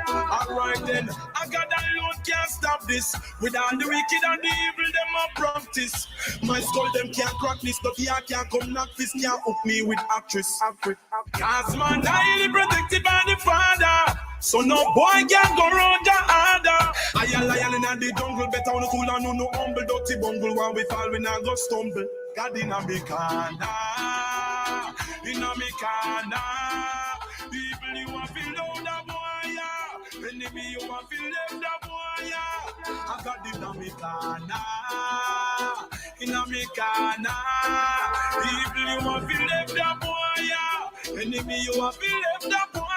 Alright then, I got that load can't stop this. With all the wicked and the evil, them a practice. My skull them can't crack this, but yeah can't come knock this, can't hook me with actress. Cause man, I protected by the Father, so no boy can go round the other. I a lion in the jungle, better on the cool and no humble, dirty bungle. When we fall, we not go stumble. God in a me corner, in a me corner. People you want to load the boy, enemy you want to left the boy. I got the me corner, in a me corner. People you want to left the boy, enemy you want to left the boy.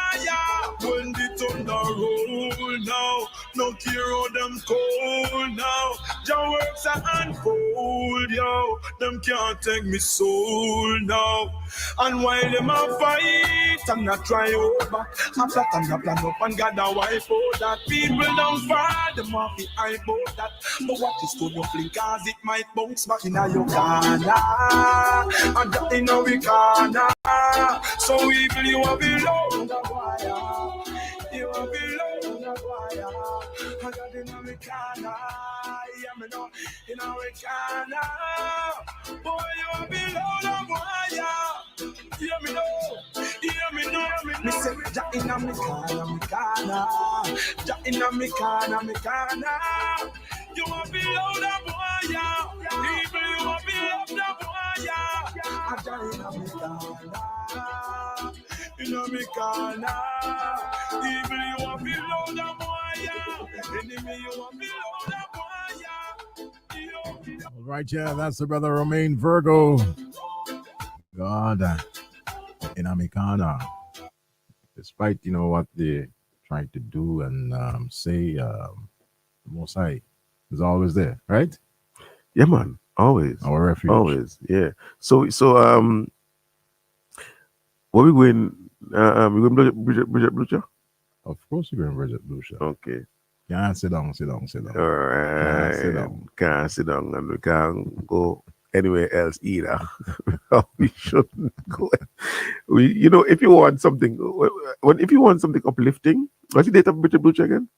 When the thunder roll now, no care how them cold now. Your works are unfold, yo. Them can't take me soul now. And while them a fight, I'm not try over. I flat and I plan up and got a wipe out that. People don't fall, them off the eye about that. But what is to your fling, cause it might bounce back in your corner. And that in our corner. So evil you are below the wire. You are below the wire. I got in our corner. Yeah, me know in our corner. Boy, you are below the wire. Hear me know. Me say, Jack in a me corner. Jack in a me corner. You are below the wire. People, you are below the wire. Jack in a me corner. In a me corner. People, you are below the wire. Enemy, you are below the wire. All right, yeah, that's the brother Romain Virgo. God, in Amikana. Despite, what they try to do and say, the Most High is always there, right? Yeah, man. Always. Our refuge. Always, yeah. So what we going, Bridget Blucher? Of course we're going Bridget Blucher. Okay. Yeah, sit down. All right. Can't sit down and we can't go anywhere else either. We shouldn't go. If you want something uplifting, what's the date of Bridget Blucher again?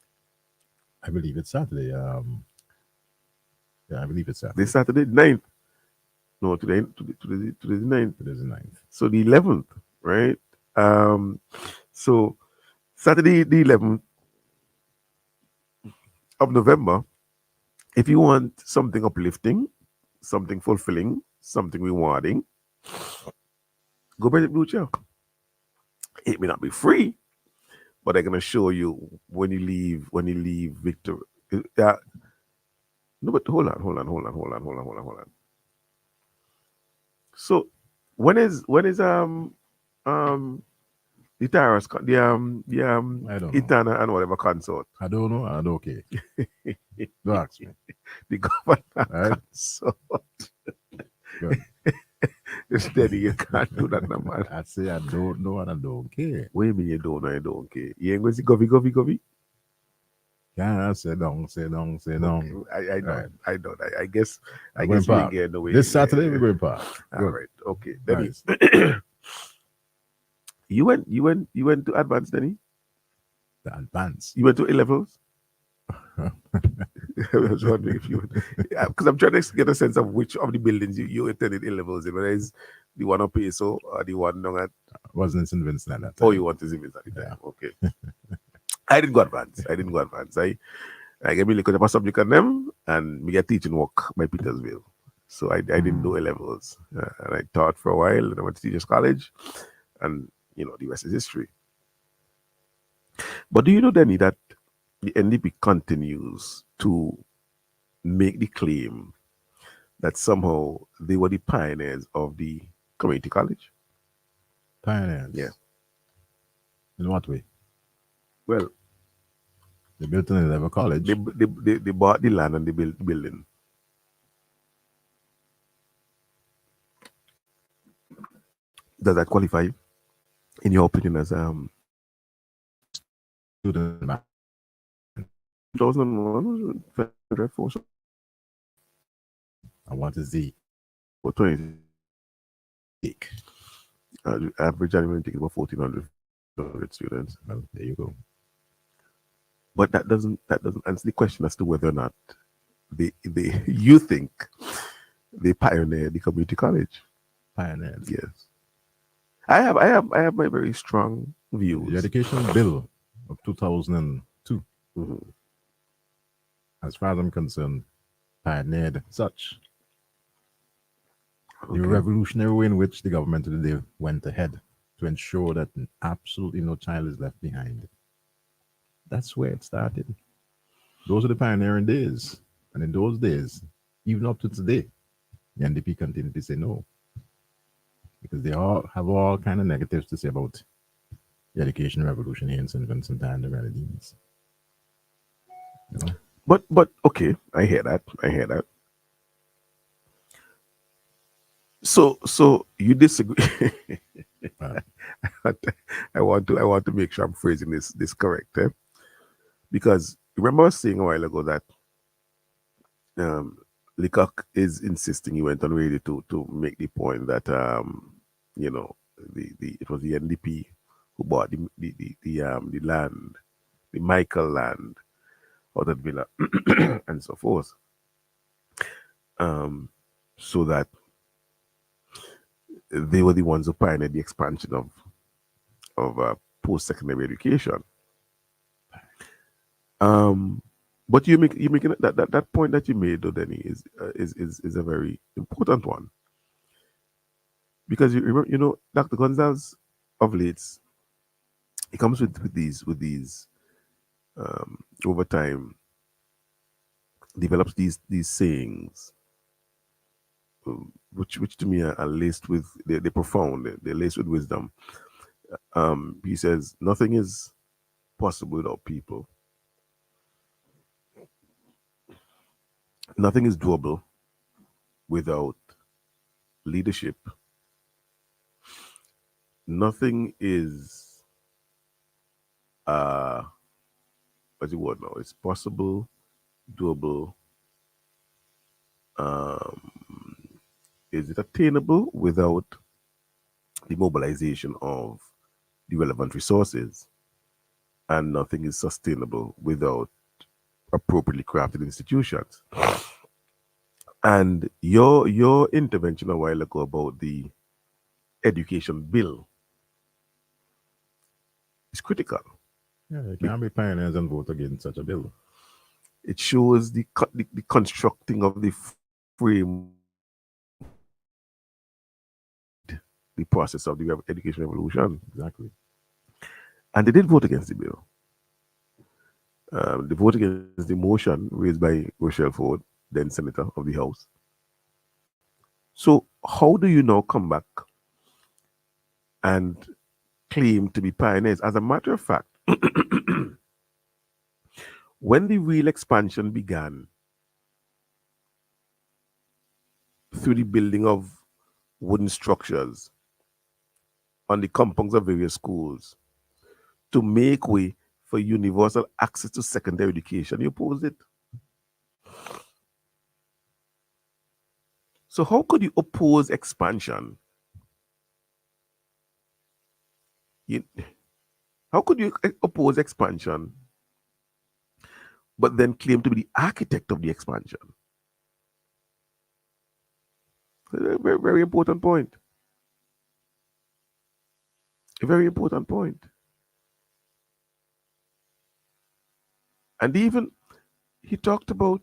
I believe it's Saturday. I believe it's Saturday. This Saturday, 9th. No, today's 9th. Today's the 9th. So the 11th, right? So Saturday the 11th of November, if you want something uplifting, something fulfilling, something rewarding, go Bridget Blucher. It may not be free, but they're gonna show you when you leave Victor. No, but hold on. So when is The Tyrus, I don't know. Itana and whatever consort. I don't know. I don't care. Don't ask me. The governor Right? consort. Good. Steady, you can't do that, no man. I say I don't know and I don't care. What do you mean you don't know? You don't care. You ain't going to see govy. Yeah, say down. I know. Right. I know. I guess We're you going ain't park. getting away. This Saturday we're going park. All Good. right. Okay. Nice. Denny. You went to advanced, Denny? The advance. You went to A levels? I was wondering if you, because I'm trying to get a sense of which of the buildings you attended A levels in, whether it's the one up Peso or the one down at. Wasn't in St. Vincent at that time. Oh, you want to St. Vincent at the time? Okay. I didn't go advance. I gave me a little of subject on them, and me get teaching work by Petersville. So I didn't do A levels, and I taught for a while, and I went to Teachers College, and the rest is history. But do you know, Denny, that the NDP continues to make the claim that somehow they were the pioneers of the community college? Pioneers? Yeah. In what way? Well, they built an 11 college. They bought the land and they built the building. Does that qualify, in your opinion, as student? 2001 was And what is the for 20? Average annual intake is about 1,400 students. Well, there you go. But that doesn't answer the question as to whether or not you think they pioneered the community college. Pioneers. Yes. I have my very strong views. The education bill of 2002, as far as I'm concerned, pioneered such. The revolutionary way in which the government of the day went ahead to ensure that absolutely no child is left behind. That's where it started. Those are the pioneering days. And in those days, even up to today, the NDP continued to say no. Because they all have all kind of negatives to say about the education revolution here in St. Vincent and the Grenadines. You know? But okay, I hear that. So you disagree? I want to make sure I'm phrasing this correct, because remember I was saying a while ago that Leacock is insisting, he went on radio to make the point that it was the NDP who bought the land, the Michael land, or that villa, and so forth, so that they were the ones who pioneered the expansion of post-secondary education. But you making that point that you made, though, Denny, is a very important one, because you remember, Dr. Gonzalez of late, he comes with these over time, develops these sayings, which to me are laced with they're profound, they're laced with wisdom. He says nothing is possible without people. Nothing is doable without leadership. Nothing is what's the word now? It's possible, doable. Is it attainable without the mobilization of the relevant resources? And nothing is sustainable without appropriately crafted institutions. And your intervention a while ago about the education bill is critical. Yeah, you can't be pioneers and vote against such a bill. It shows the constructing of the frame, the process of the education revolution. Exactly. And they did vote against the bill. They voted against the motion raised by Rochelle Ford, then Senator of the House. So how do you now come back and claim to be pioneers. As a matter of fact, when the real expansion began through the building of wooden structures on the compounds of various schools to make way for universal access to secondary education, you opposed it. So how could you oppose expansion? How could you oppose expansion, but then claim to be the architect of the expansion? A very, very important point. A very important point. And even he talked about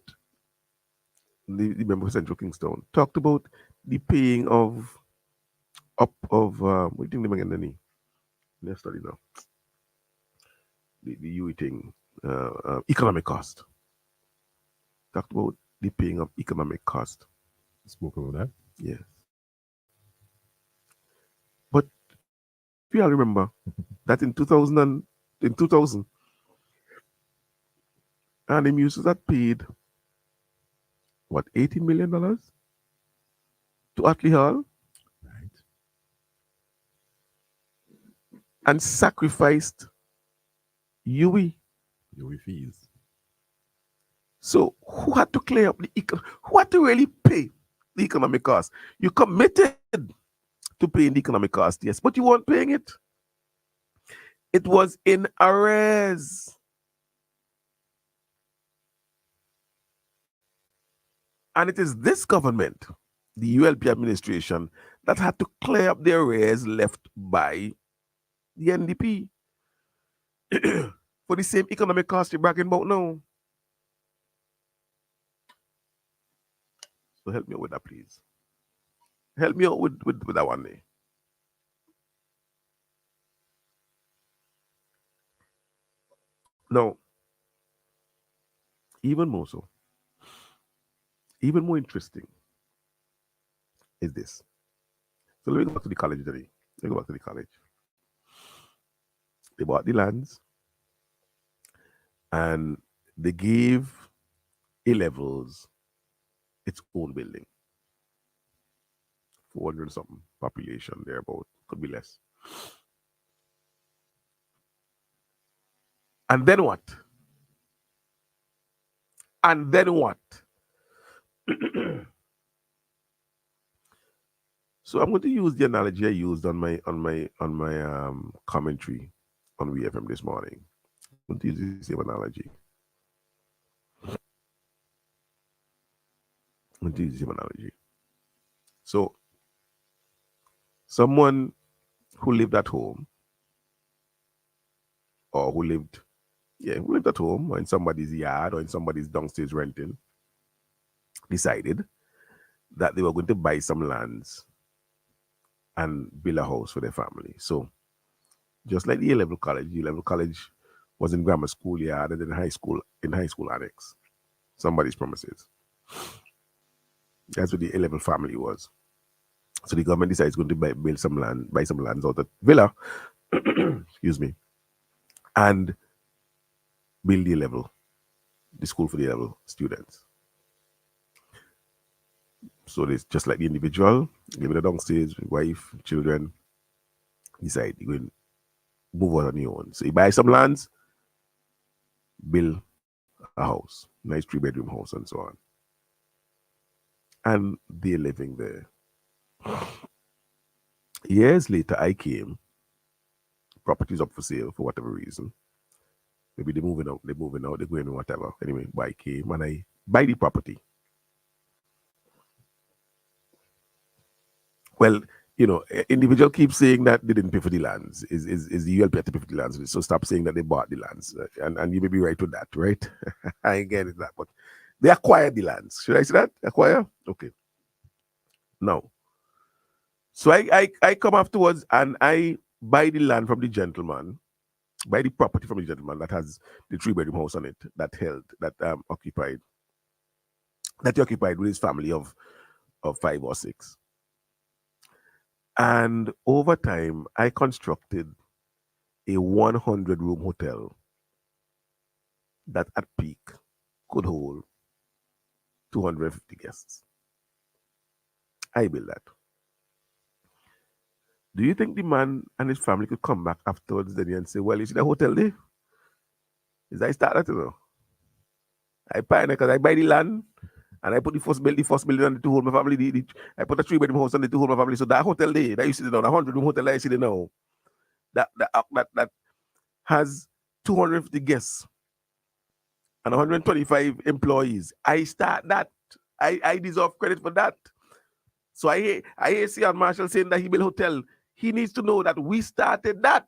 the member of Central Kingston talked about the paying of what do you think they again? Let's study now. The UE thing, economic cost. Talked about the paying of economic cost. Spoke about that. Yes. But if you all remember that in 2000, and the muses had paid what, $80 million to Atley Hall, right, and sacrificed UE fees. So who had to clear up who had to really pay the economic cost? You committed to paying the economic cost, yes, but you weren't paying it. It was in arrears. And it is this government, the ULP administration, that had to clear up the arrears left by the NDP for the same economic cost you're bragging about now. So help me out with that, please. Help me out with that one day. Now, even more so, even more interesting is this. So let me go back to the college today. Let me go back to the college. They bought the lands and they gave A-levels its own building. 400 something population thereabout, could be less. And then what? And then what? So I'm going to use the analogy I used on my commentary on WFM this morning. I'm going to use the same analogy. So someone who lived at home, or who lived at home, or in somebody's yard, or in somebody's downstairs renting, decided that they were going to buy some lands and build a house for their family. So just like the A-level college was in grammar school yard and then high school annex, somebody's premises. That's what the A-level family was. So the government decides going to buy some lands out of Villa, excuse me, and build the school for the A-level students. So it's just like the individual, living downstairs, wife, children, decide you're going to move out on your own. So you buy some lands, build a house, nice 3-bedroom house and so on. And they're living there. Years later, I came, property's up for sale for whatever reason. Maybe they're moving out, they're going whatever. Anyway, I came and I buy the property. Well, individual keeps saying that they didn't pay for the lands. Is the ULP had to pay for the lands? So stop saying that they bought the lands. And you may be right with that, right? I ain't getting that, but they acquired the lands. Should I say that? Acquire? Okay. Now, so I come afterwards and I buy the land from the gentleman, buy the property from the gentleman that has the 3-bedroom house on it that occupied with his family of 5 or 6. And over time, I constructed a 100-room hotel that at peak could hold 250 guests. I built that. Do you think the man and his family could come back afterwards then and say, well, you see the hotel there? Is I start that, you know? I buy because I buy the land and I put the first building on the to hold my family. I put a 3-bedroom house on the to hold my family. So that hotel there, that you see there now, the 100-room hotel that you see there now, that has 250 guests and 125 employees. I start that. I deserve credit for that. So I hear Cian Marshall saying that he built hotel. He needs to know that we started that.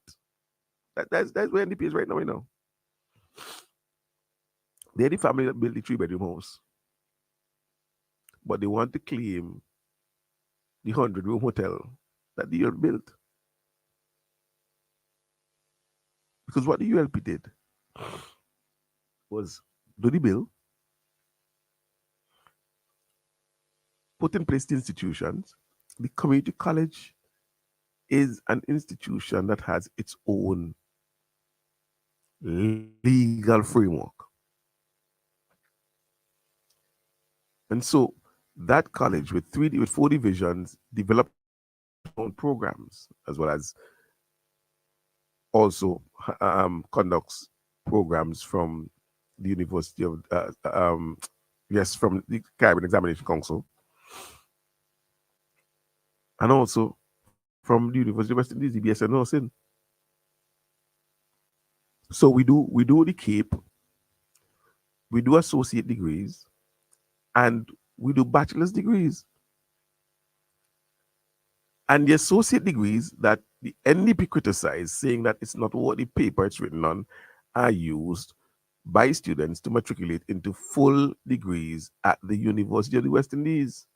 That's where NDP is right now, you know. They're the family that built the 3-bedroom house. But they want to claim the 100-room hotel that the ULP built. Because what the ULP did was do the bill, put in place the institutions. The community college is an institution that has its own legal framework. And so that college with 4 divisions developed own programs, as well as also conducts programs from the University of from the Caribbean Examination Council, and also from the University of West Indies, the BSN nursing. So we do the Cape, we do associate degrees, and we do bachelor's degrees. And the associate degrees that the NDP criticized, saying that it's not what the paper it's written on, are used by students to matriculate into full degrees at the University of the West Indies.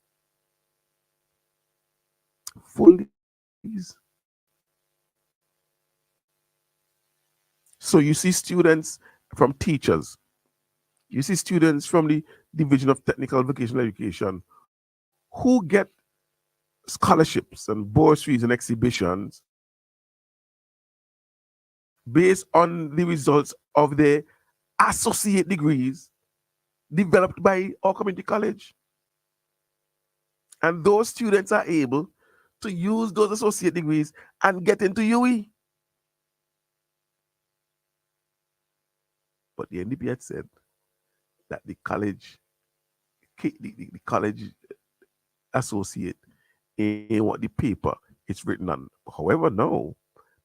Full degrees. So you see students from teachers, you see students from the Division of Technical Vocational Education who get scholarships and bursaries and exhibitions based on the results of their associate degrees developed by our community college. And those students are able to use those associate degrees and get into UE. But the NDP had said that the college associate in what the paper it's written on. However, now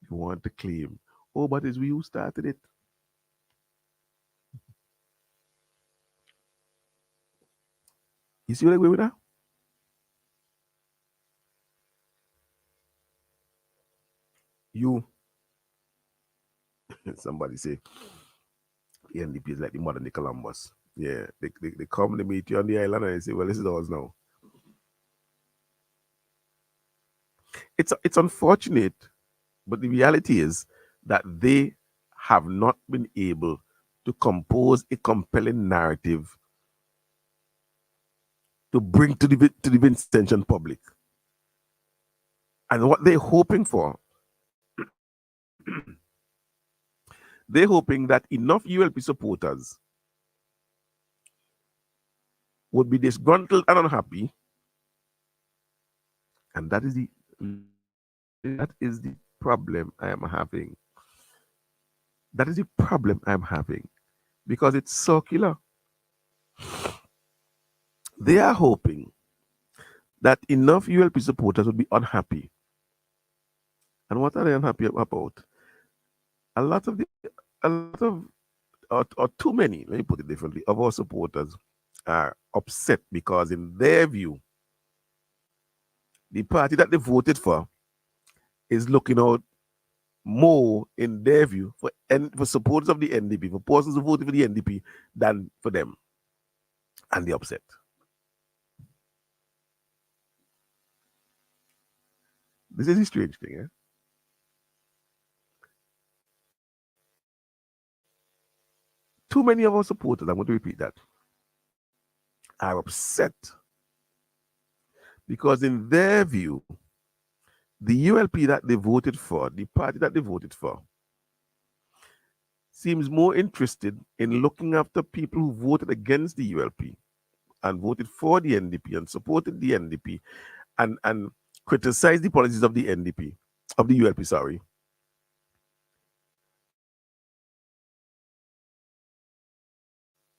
they want to claim, oh, but it's we who started it. You see what I go with that? You, somebody say, the NDP is like the modern day Columbus. Yeah, they come, they meet you on the island and they say, well, this is ours now. It's unfortunate, but the reality is that they have not been able to compose a compelling narrative to bring to the Vincentian public. And what they're hoping for, they're hoping that enough ULP supporters would be disgruntled and unhappy, and that is the problem I am having. That is the problem I'm having, because it's circular. They are hoping that enough ULP supporters would be unhappy. And what are they unhappy about? Or too many, let me put it differently, of our supporters are upset because in their view, the party that they voted for is looking out more, in their view, for supporters of the NDP, for persons who voted for the NDP, than for them. And they're upset. This is a strange thing, eh? Too many of our supporters, I'm going to repeat that, are upset because in their view, the ULP that they voted for, the party that they voted for, seems more interested in looking after people who voted against the ULP and voted for the NDP and supported the NDP and criticized the policies of the NDP, of the ULP, sorry.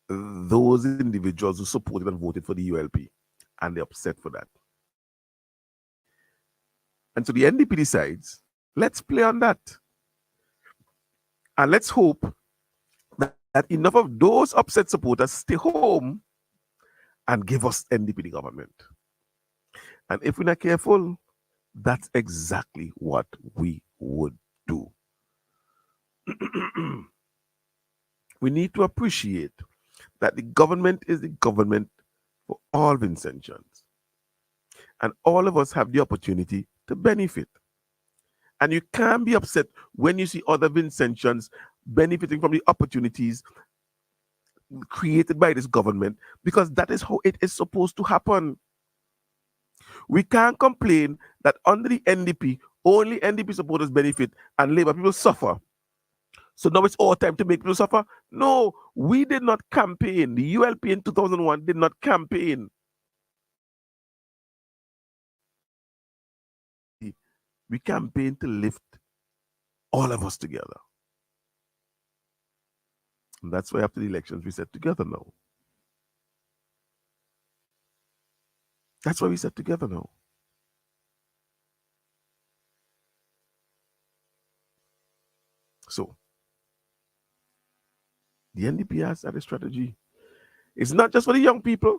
Those individuals who supported and voted for the ULP, and they're upset for that. And so the NDP decides, let's play on that. And let's hope that enough of those upset supporters stay home and give us NDP the government. And if we're not careful, that's exactly what we would do. We need to appreciate that the government is the government for all Vincentians. And all of us have the opportunity to benefit. And you can't be upset when you see other Vincentians benefiting from the opportunities created by this government, because that is how it is supposed to happen. We can't complain that under the NDP, only NDP supporters benefit and Labour people suffer. So now it's all time to make people suffer? No, we did not campaign. The ULP in 2001 did not campaign. We campaigned to lift all of us together. And that's why after the elections, we sat together now. That's why we sat together now. So, the NDP has had a strategy. It's not just for the young people.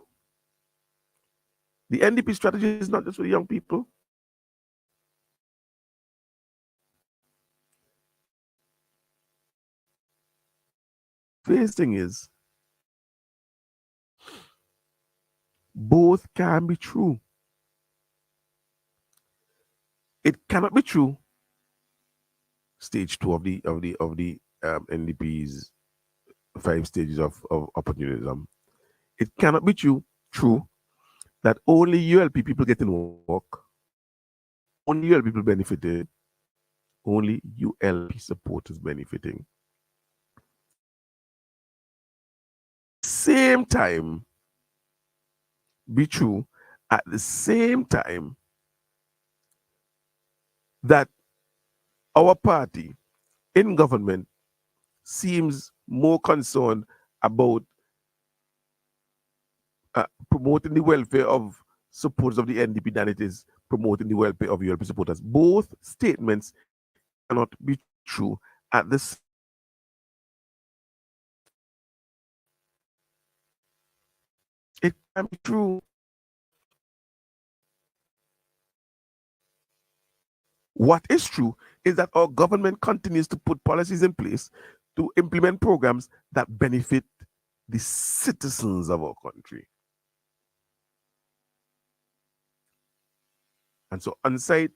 The NDP strategy is not just for the young people. First thing is, both can be true. It cannot be true. Stage 2 of the NDP's 5 stages of opportunism. It cannot be true that only ULP people getting work, only ULP people benefited, only ULP supporters benefiting. Same time be true at the same time that our party in government seems more concerned about promoting the welfare of supporters of the NDP than it is promoting the welfare of ULP supporters. Both statements cannot be true at this. It can be true. What is true is that our government continues to put policies in place to implement programs that benefit the citizens of our country. And so on-site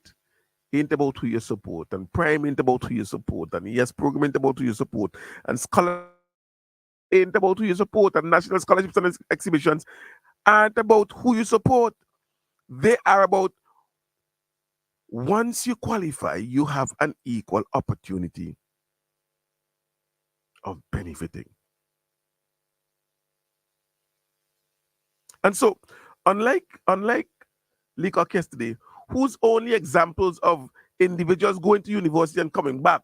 ain't about who you support, and Prime ain't about who you support, and Yes Program ain't about who you support, and Scholar ain't about who you support, and National Scholarships and Exhibitions aren't about who you support. They are about once you qualify, you have an equal opportunity of benefiting. And so, unlike Leacock yesterday, whose only examples of individuals going to university and coming back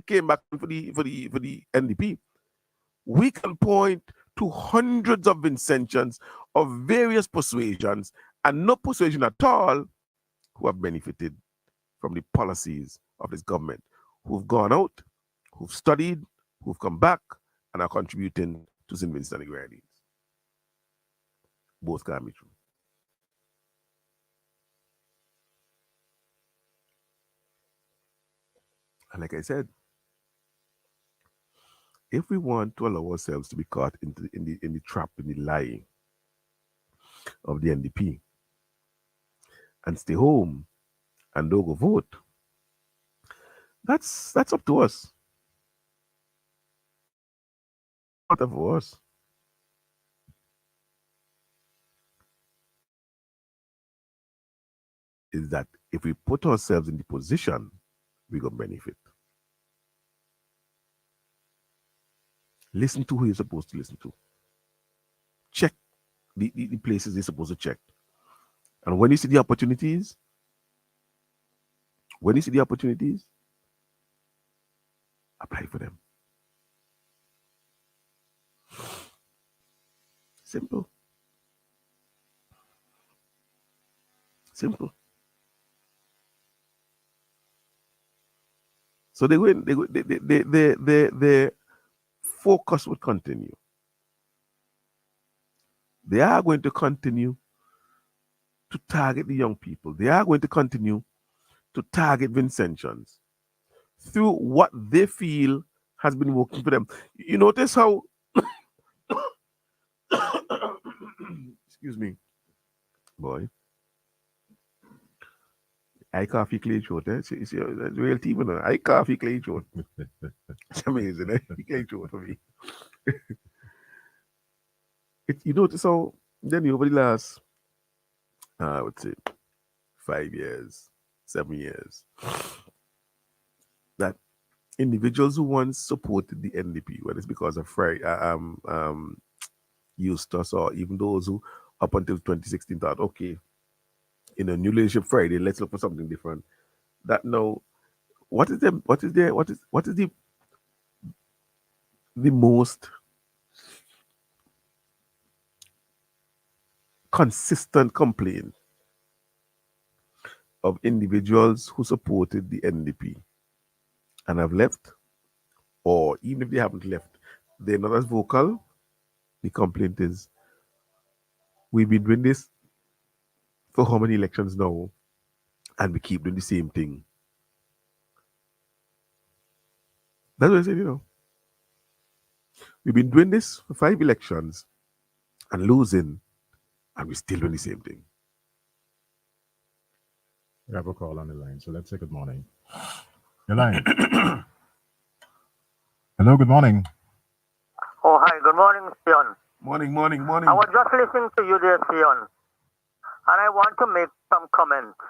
came back for the NDP, we can point to hundreds of Vincentians of various persuasions and no persuasion at all who have benefited from the policies of this government, who've gone out, who've studied, who've come back, and are contributing to St. Vincent and the Grenadines. Both can be true. And like I said, if we want to allow ourselves to be caught in the trap, in the lie of the NDP, and stay home and don't go vote, that's up to us. Not up for us. Is that if we put ourselves in the position we're going to benefit. Listen to who you're supposed to listen to. Check the places you're supposed to check. And when you see the opportunities, apply for them. Simple. So their focus will continue. They are going to continue to target the young people. They are going to continue to target Vincentians through what they feel has been working for them. You notice how, excuse me, boy, I coffee clay throat. It's a real team, you know? I coffee clay throat. It's amazing, eh? Clay throat for me. You notice how then over the last, I would say, 5 years, 7 years, that individuals who once supported the NDP, whether it's because of Eustace, or even those who up until 2016 thought, okay, in a new leadership Friday, let's look for something different. That now, what is the most consistent complaint of individuals who supported the NDP and have left, or even if they haven't left, they're not as vocal? The complaint is, we've been doing this for how many elections now, and we keep doing the same thing. That's what I said, you know. We've been doing this for 5 elections and losing, and we're still doing the same thing. We have a call on the line, so let's say good morning. Your line. Hello, good morning. Oh, hi. Good morning, Sion. Morning. I was just listening to you there, Sion, and I want to make some comments.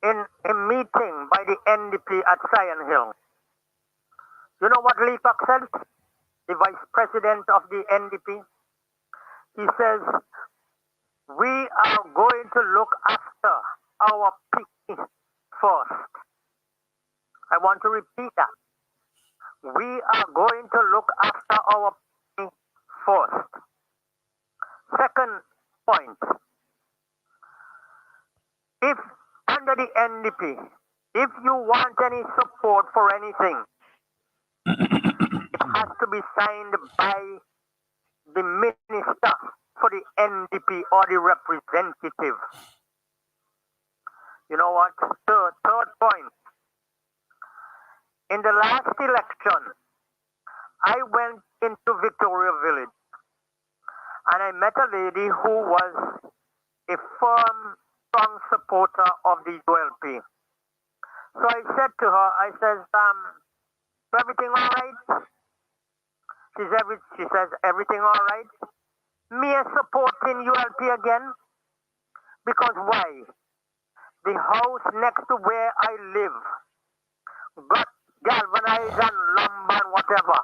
In a meeting by the NDP at Sion Hill, you know what Leapak said? The vice president of the NDP? He says, we are going to look after our people first. I want to repeat that. We are going to look after our people first. Second point. If under the NDP, if you want any support for anything, it has to be signed by the minister for the NDP or the representative. You know what? Third point. In the last election, I went into Victoria Village and I met a lady who was a firm, strong supporter of the ULP. So I said to her, I says, everything all right? She says, everything all right? Me supporting ULP again? Because why? The house next to where I live got galvanized and lumber and whatever.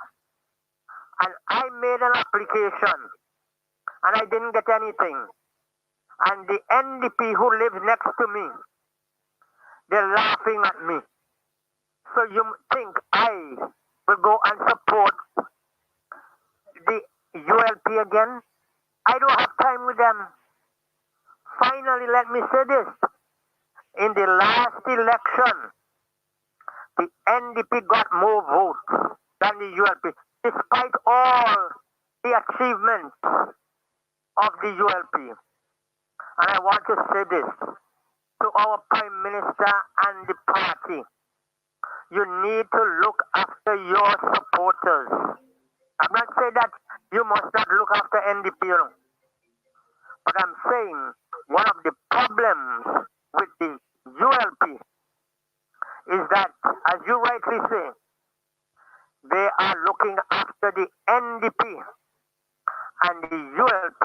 And I made an application and I didn't get anything. And the NDP who lives next to me, they're laughing at me. So you think I will go and support the ULP again? I don't have time with them. Finally, let me say this. In the last election, the NDP got more votes than the ULP, despite all the achievements of the ULP. And I want to say this to our Prime Minister and the party. You need to look after your supporters. I'm not saying that you must not look after NDP, you know. But I'm saying one of the problems with the ULP is that, as you rightly say, they are looking after the NDP and the ULP.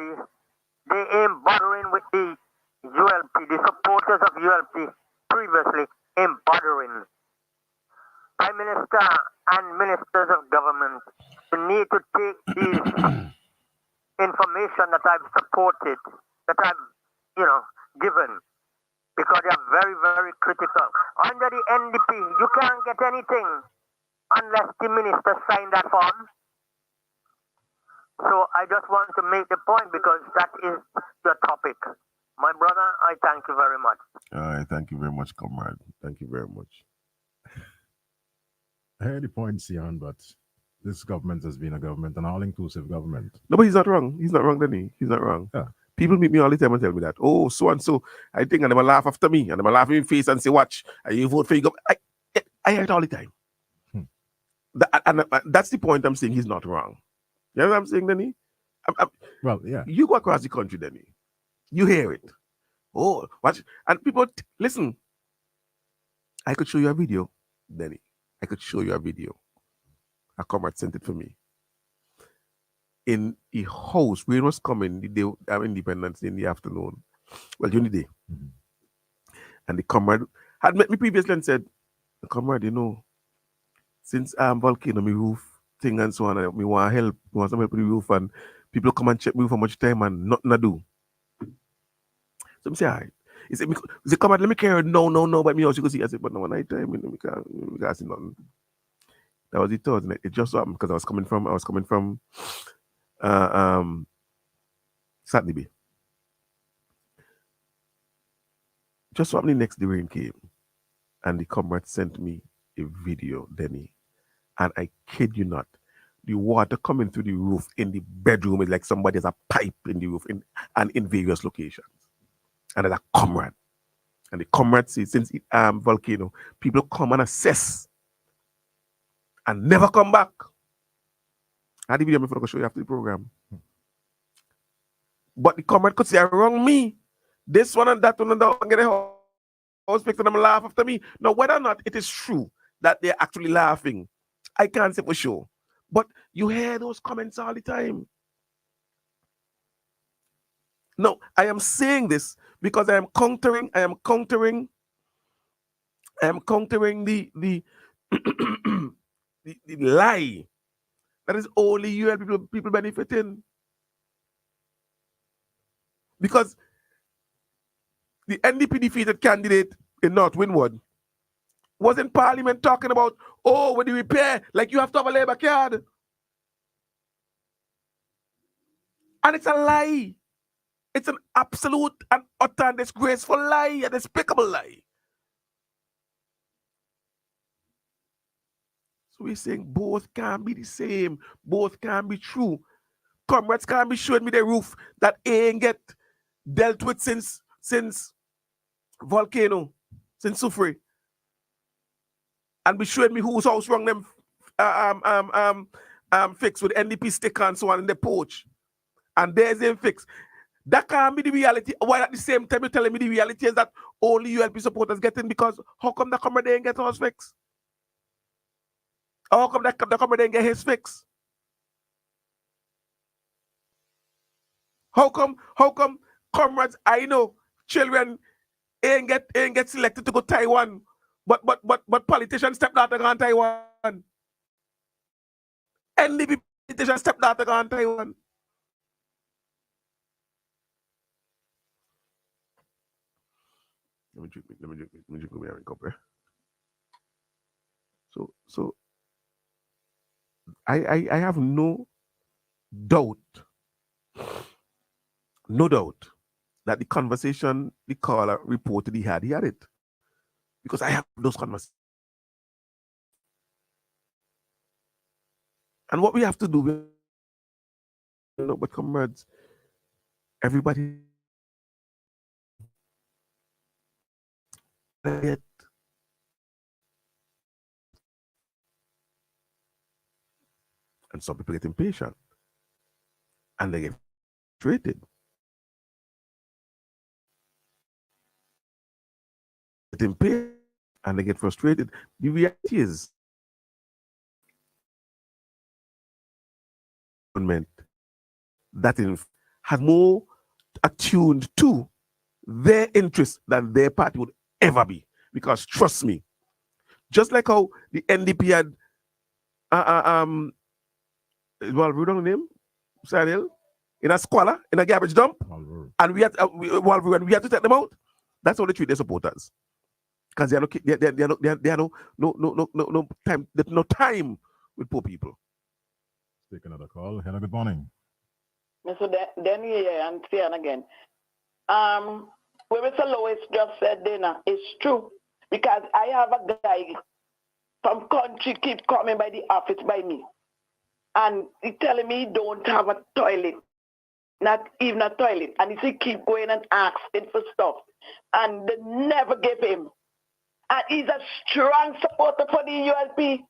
They ain't bothering with the ULP, the supporters of ULP previously embothering Prime Minister and ministers of government to need to take these information that I've supported, that I've, given, because they are very, very critical. Under the NDP, you can't get anything unless the minister sign that form. So I just want to make the point because that is the topic. My brother, I thank you very much. All right, thank you very much, comrade. Thank you very much. I heard the point, Sion, but this government has been a government, an all-inclusive government. No, but he's not wrong. He's not wrong, Danny. He's not wrong. Yeah. People meet me all the time and tell me that. Oh, so and so. I think, and they will laugh after me, and they will laugh in my face and say, "Watch, and you vote for you." I hear it all the time. That's the point I'm saying. He's not wrong. You know what I'm saying, Danny? Well, yeah. You go across the country, Danny. You hear it. Oh, watch. And people, listen. I could show you a video, Danny. I could show you a video. A comrade sent it for me. In a house, rain was coming the day of Independence Day in the afternoon. Well, during the day. And the comrade had met me previously and said, "Comrade, since volcano, my roof thing and so on, and me want help, want some help with the roof, and people come and check me for much time and nothing to do." So I say, all right. He said, "Comrade, let me carry no, but me also go see." I said, "But no, one night time, we can't see nothing." That was the thought. It just happened because I was coming from Satni Bay. Just happened the next day rain came, and the comrade sent me a video, Denny, and I kid you not, the water coming through the roof in the bedroom is like somebody has a pipe in the roof and in various locations. And there's a comrade, and the comrade says, since volcano, people come and assess and never come back. I had the video before I show you after the program. But the comrade could say, "I wrong me. This one and that one and that one, get a house fixed and them laugh after me." Now, whether or not it is true that they're actually laughing, I can't say for sure. But you hear those comments all the time. No, I am saying this because I am countering the the lie that is only UL people benefiting. Because the NDP defeated candidate in North Windward was in Parliament talking about, "Oh, when you repair, like you have to have a labor card." And it's a lie. It's an absolute and utter and disgraceful lie, a despicable lie. So we're saying both can be the same, both can be true. Comrades can't be showing me the roof that ain't get dealt with since volcano, since Sufre, and be showing me whose house wrong them fixed with NDP sticker and so on in the porch, and there's them fixed. That can't be the reality. While at the same time you're telling me the reality is that only ULP supporters getting, because how come the comrade ain't get house fixed? How come the comrade ain't get his fix? How come comrades, I know children ain't get selected to go Taiwan, but politicians step out to go on Taiwan. NDP politicians step out to go on Taiwan. Let me drink my cup here. So I have no doubt that the conversation the caller reported he had it. Because I have those conversations. And what we have to do, but comrades, everybody and some people get impatient and they get frustrated. And they get frustrated. The reality is that has more attuned to their interests than their party would ever be. Because trust me, just like how the NDP had well, we don't name Samuel in a squalor, in a garbage dump, and we had we had to take them out. That's how they treat their supporters, because they are no time. There's no time with poor people. Take another call. Hello, good morning. Mr. Denny here and saying again. What Mr. Lois just said, Dana, is true. Because I have a guy from country keep coming by the office by me. And he telling me he don't have a toilet. Not even a toilet. And he keep going and asking for stuff. And they never give him. And he's a strong supporter for the ULP.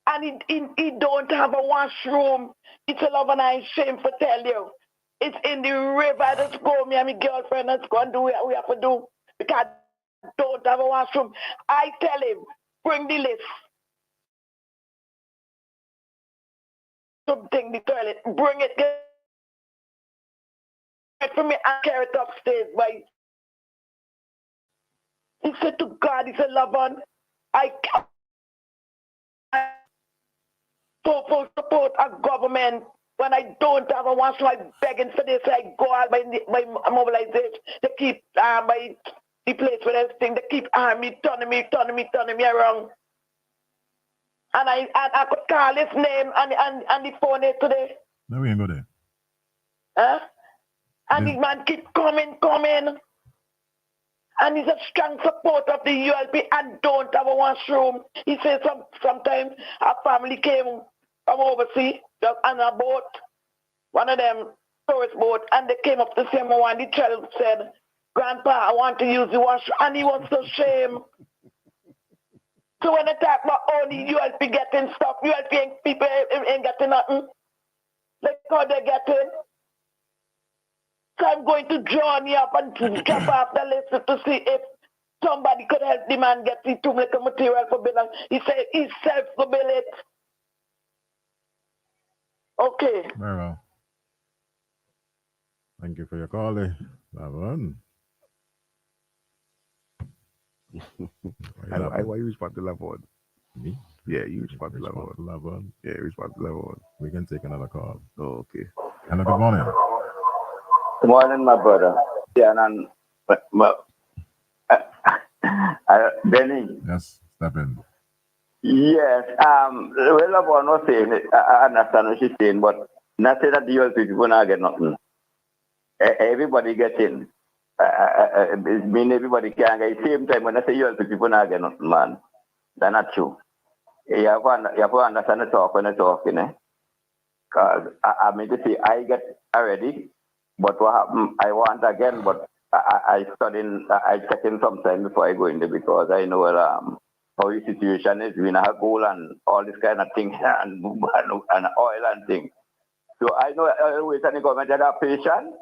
And he don't have a washroom. It's a love and I shame for tell you. It's in the river. Just go, me and my girlfriend, let's go and do what we have to do. Because I don't have a washroom. I tell him, bring the list. Something the toilet, bring it, get it for me and carry it upstairs. By he said to God, he said, Lavan, I can't support a government when I don't have a washroom. I'm begging for this. I go out by mobilization. They keep by the place where everything. They keep me, turning me around. And I could call his name and the phone it today. No, we ain't go there. Huh? And the man keep coming. And he's a strong supporter of the ULP and don't have a washroom. He says sometimes a family came from overseas just on a boat, one of them tourist boat, and they came up to see him and the child said, Grandpa, I want to use the washroom. And he was so ashamed. So when they talk about only ULP getting stuff, ULP people ain't getting nothing. Look how they getting. So I'm going to join you up and drop off the list to see if somebody could help the man get the 2 million material for building. He said he's self to build it. Okay. Very well. Thank you for your call, Lavon. Why you respond to Lavon? Me? Yeah, you respond to Lavon. Yeah, respond to Lavon. We can take another call. Oh, okay. Hello, good morning. Good morning, my brother. Yeah, and Benny. Yes, step in. Yes, well, Lavon was saying it. I understand what she's saying, but not say that the ULP people not get nothing. Everybody get in. It mean everybody can get same time when I say ULP people not get nothing, man. That's not true. You have to understand the talk when I talk, you know. Because I mean to say I get already, but what happened, I want again, but I check in sometime before I go in there because I know how the situation is. We have gold and all this kind of thing and oil and things. So I know always the government that are patient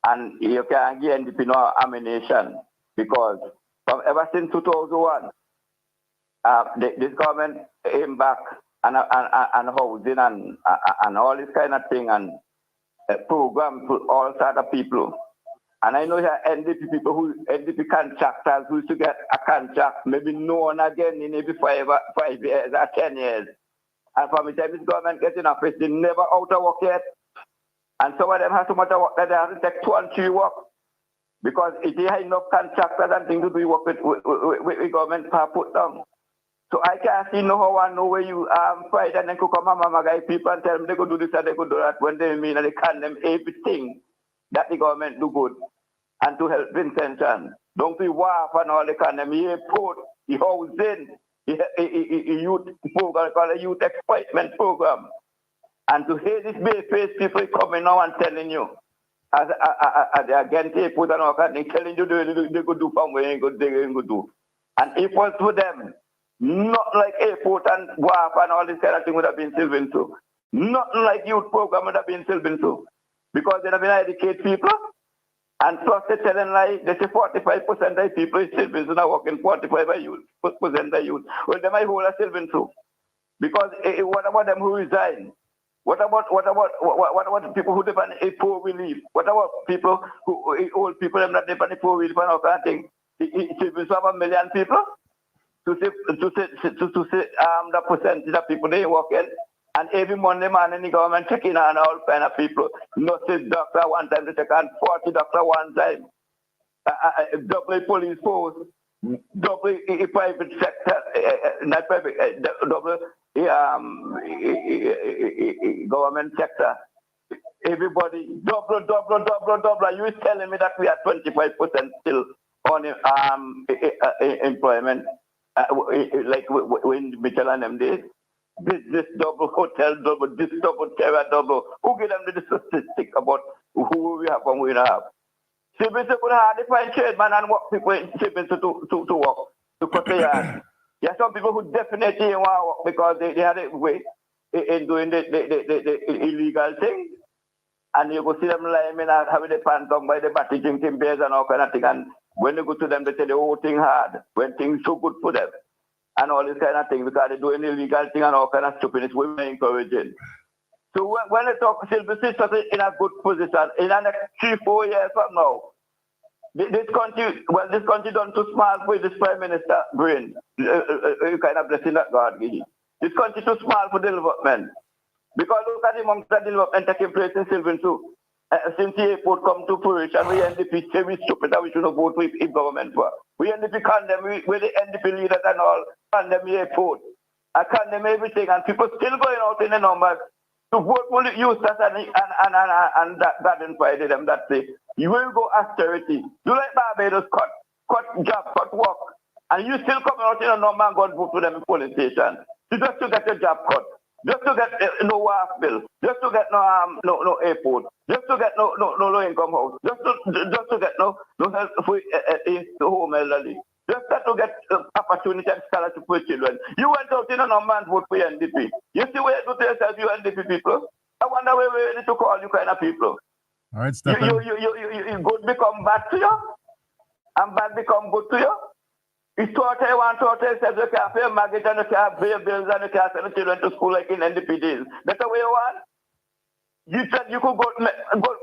and you can get NDP no ammunition because from ever since 2001, this government came back and housing and all this kind of thing and program for all sort of people. And I know here NDP NDP contractors who used to get a contract, maybe no one again in maybe 5 years or 10 years. And from the time this government gets in office, they never out of work yet. And some of them have so much work that they have to take 2 and 3 work. Because if they have enough contractors and things to do work with government put down. So I can't see no how I know where you fight and then could come and guy people and tell them they could do this and they could do that when they mean and they can them everything that the government do good and to help intention. Don't be WAF and all the kind of airport, the housing, the youth program, called a youth exploitment program. And to hear this face people coming now and telling you, as they against airport and all kind of thing, telling you they could do from where they could do. And if it was for them, not like airport and WAF and all this kind of thing would have been Sylvan to. Nothing like youth program would have been Sylvan to. Because they have been educate people. And plus they telling like they say 45% of people is Sylvan to now working 45% of youth. Well, they might hold a Sylvan to. Because what about them who resign? What about people who depend on poor relief? What about people who old people them not depend on poor relief and all kind of thing? It have 1 million people. To say the percentage of people they work in. And every Monday morning the government checking on all kind of people. Nurses, doctor one time they check on 40 doctor one time. Double police force, double private sector, not private, double government sector. Everybody double. You is telling me that we are 25% still on employment, like when Mitchell and them days. This double hotel, this double terror, double. Who give them the statistic about who we have and we don't have? Siblings could hardly find trade man and work people in siblings to work, to cut the yard. There are some people who definitely want to work because they had a way in doing the illegal thing. And you go see them lying in and having the pants on by the batty drinking beers and all kind of thing. And when you go to them, they say the whole thing hard, when things so good for them. And all this kind of thing because they're doing illegal thing and all kind of stupidness we're encouraging. So when they talk Silver Sisters in a good position, in the next 3-4 years from now, this country done too small for this Prime Minister brain. You kind of blessing that God give you. This country too small for development. Because look at the amount of development taking place in Sylvan too. Since the airport come to fruition, we NDP say we stupid that we should not vote for if government for. We NDP condemn, we the NDP leaders and all, condemn the airport. I condemn everything and people still going out in the numbers to vote for the Eustace and Garden Friday them that say, you will go austerity. You like Barbados cut job, cut work. And you still coming out in a number and go vote for them in polling station. Just to get your job cut. Just to get no WAF bill, just to get no airport, just to get no low income house, just to get no health for home elderly, just to get opportunity and scholarship for children. You went out in a number and vote for NDP. You see where you do to yourself, you NDP people. I wonder where we need to call you kind of people. All right, Stephen. You good become bad to you, and bad become good to you. It's totally one totally says you can't pay mortgage and you can't pay bills and you can't send the children to school like in NDP days. That's the way you want. You said you could go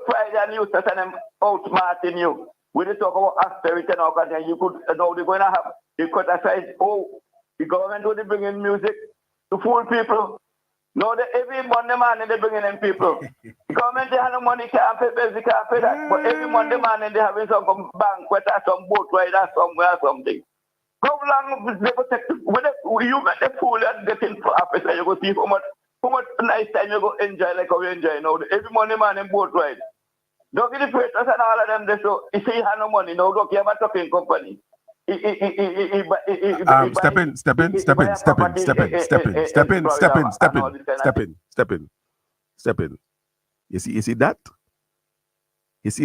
Friday and you said them outsmarting you. We did talk about austerity and all that, and you could now they're going to have you could aside, the government will bring in music to fool people. No, every Monday morning they bringing in people. The government they have no money, can't pay bills, they can't pay that. But every Monday morning they having some banquet or some boat ride or somewhere or something. How long they go take when you make the fool and get in for office and you go see how much nice time you go enjoy like how you enjoy now. Every Monday morning boat ride. Don't get the freighters and all of them they so you say you have no money now, don't you have a trucking company. Step in. You see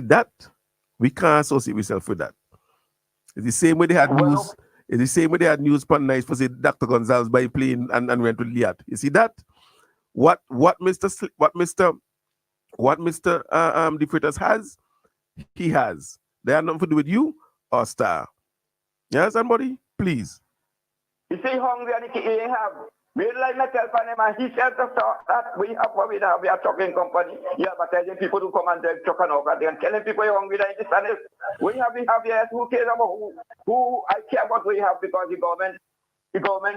that? We can't associate ourselves with that. It's the same way they had news. It's the same way they had news pan nice for say Dr. Gonzalez by plane and went to Liat. You see that? What Mr. De Freitas has, he has. They have nothing to do with you or Star. Yes, somebody, please. You see hungry and he ain't have. We like myself and him and he said that we have what we have. We are trucking company. You have telling people to come and drive truck and all that. And telling people you're hungry like this and this. We have yes. Who cares about who I care about we have because the government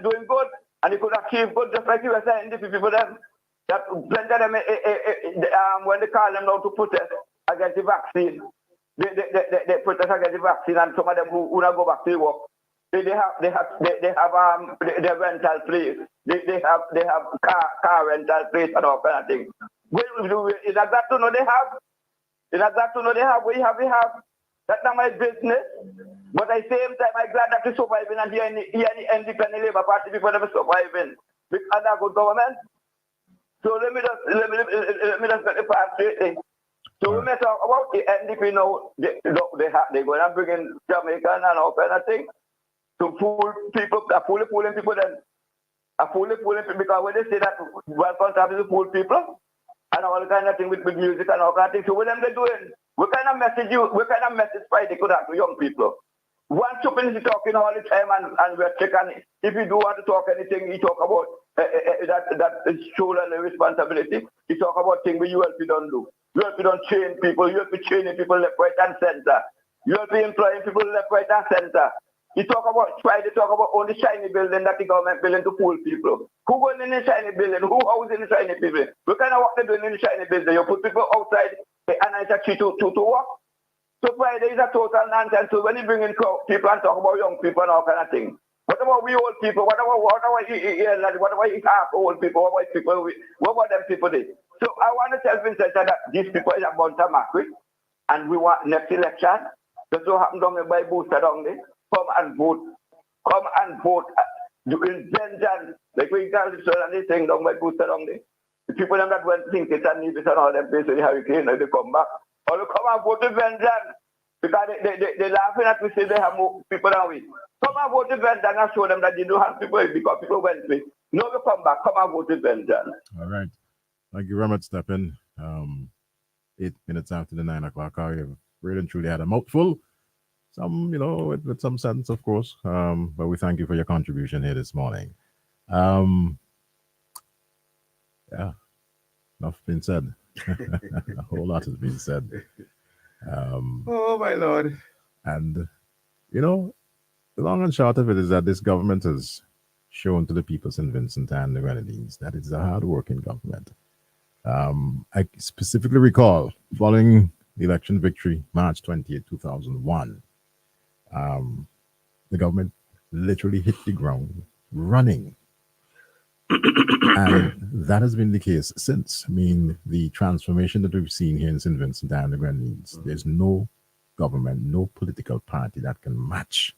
doing good and he could achieve good just like you were saying the people them that plenty of them when they call them now to protest against the vaccine. They protest against the vaccine and some of them who not go back to work. They have their rental place. They have car rental place and all kind of things. Is that to know they have? Is that to know they have? We have. That's not my business. But at the same time, I'm glad that we're surviving and here in the Independent Labour Party people are surviving with other good government. So let me just get the part straight. So we may talk about the NDP now. They're going to bring in Jamaican and all kind of things. To fool people, fooling people then. Fooling people because when they say that welcome to have to fool people and all kind of thing with music and all kind of things. So what them they doing? What kind of message Friday could have to young people? One stupid is talking all the time and we're checking. If you do want to talk anything, you talk about that shoulder and responsibility. You talk about things you help you don't do. You help you don't train people. You help you training people left, right, and center. You'll be employing people left, right, and center. You talk about only shiny building that the government building to fool people. Who going in the shiny building? Who housing the shiny building? What kind of work they doing in the shiny building? You put people outside and it's actually to work. So Friday is a total nonsense. So when you bring in people and talk about young people and all kind of things. What about we old people? What about half old people? What about people? What about them people did? So I want to tell Vincent that these people is a bunch of mackerel, and we want next election. Just so happen down there by booster down there. Come and vote. Come and vote. Doing vengeance. Like we call it so and they saying down by booster down there. The people them that went think it's and Nevis and all them places the hurricane, they come back. Or they come and vote with vengeance. Because they laughing at we say they have more people than we. Come and vote with vengeance and show them that they don't have people because people went with. No, they come back. Come and vote with vengeance. All right. Thank you very much, Stephen. 8 minutes after the 9 o'clock hour, you've really and truly had a mouthful. Some, with some sense, of course. But we thank you for your contribution here this morning. Yeah, enough been said. A whole lot has been said. Oh my Lord. And the long and short of it is that this government has shown to the people of St. Vincent and the Grenadines that it's a hard-working government. I specifically recall following the election victory, March 28, 2001, the government literally hit the ground running. And that has been the case since. I mean, the transformation that we've seen here in St. Vincent and the Grenadines, there's no government, no political party that can match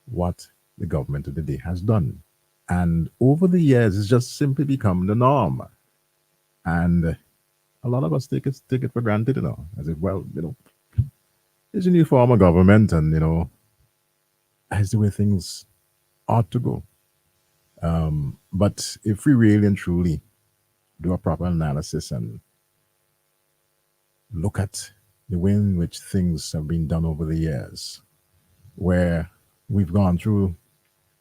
what the government of the day has done. And over the years, it's just simply become the norm. And a lot of us take it for granted, as if, it's a new form of government and, that's the way things ought to go. But if we really and truly do a proper analysis and look at the way in which things have been done over the years, where we've gone through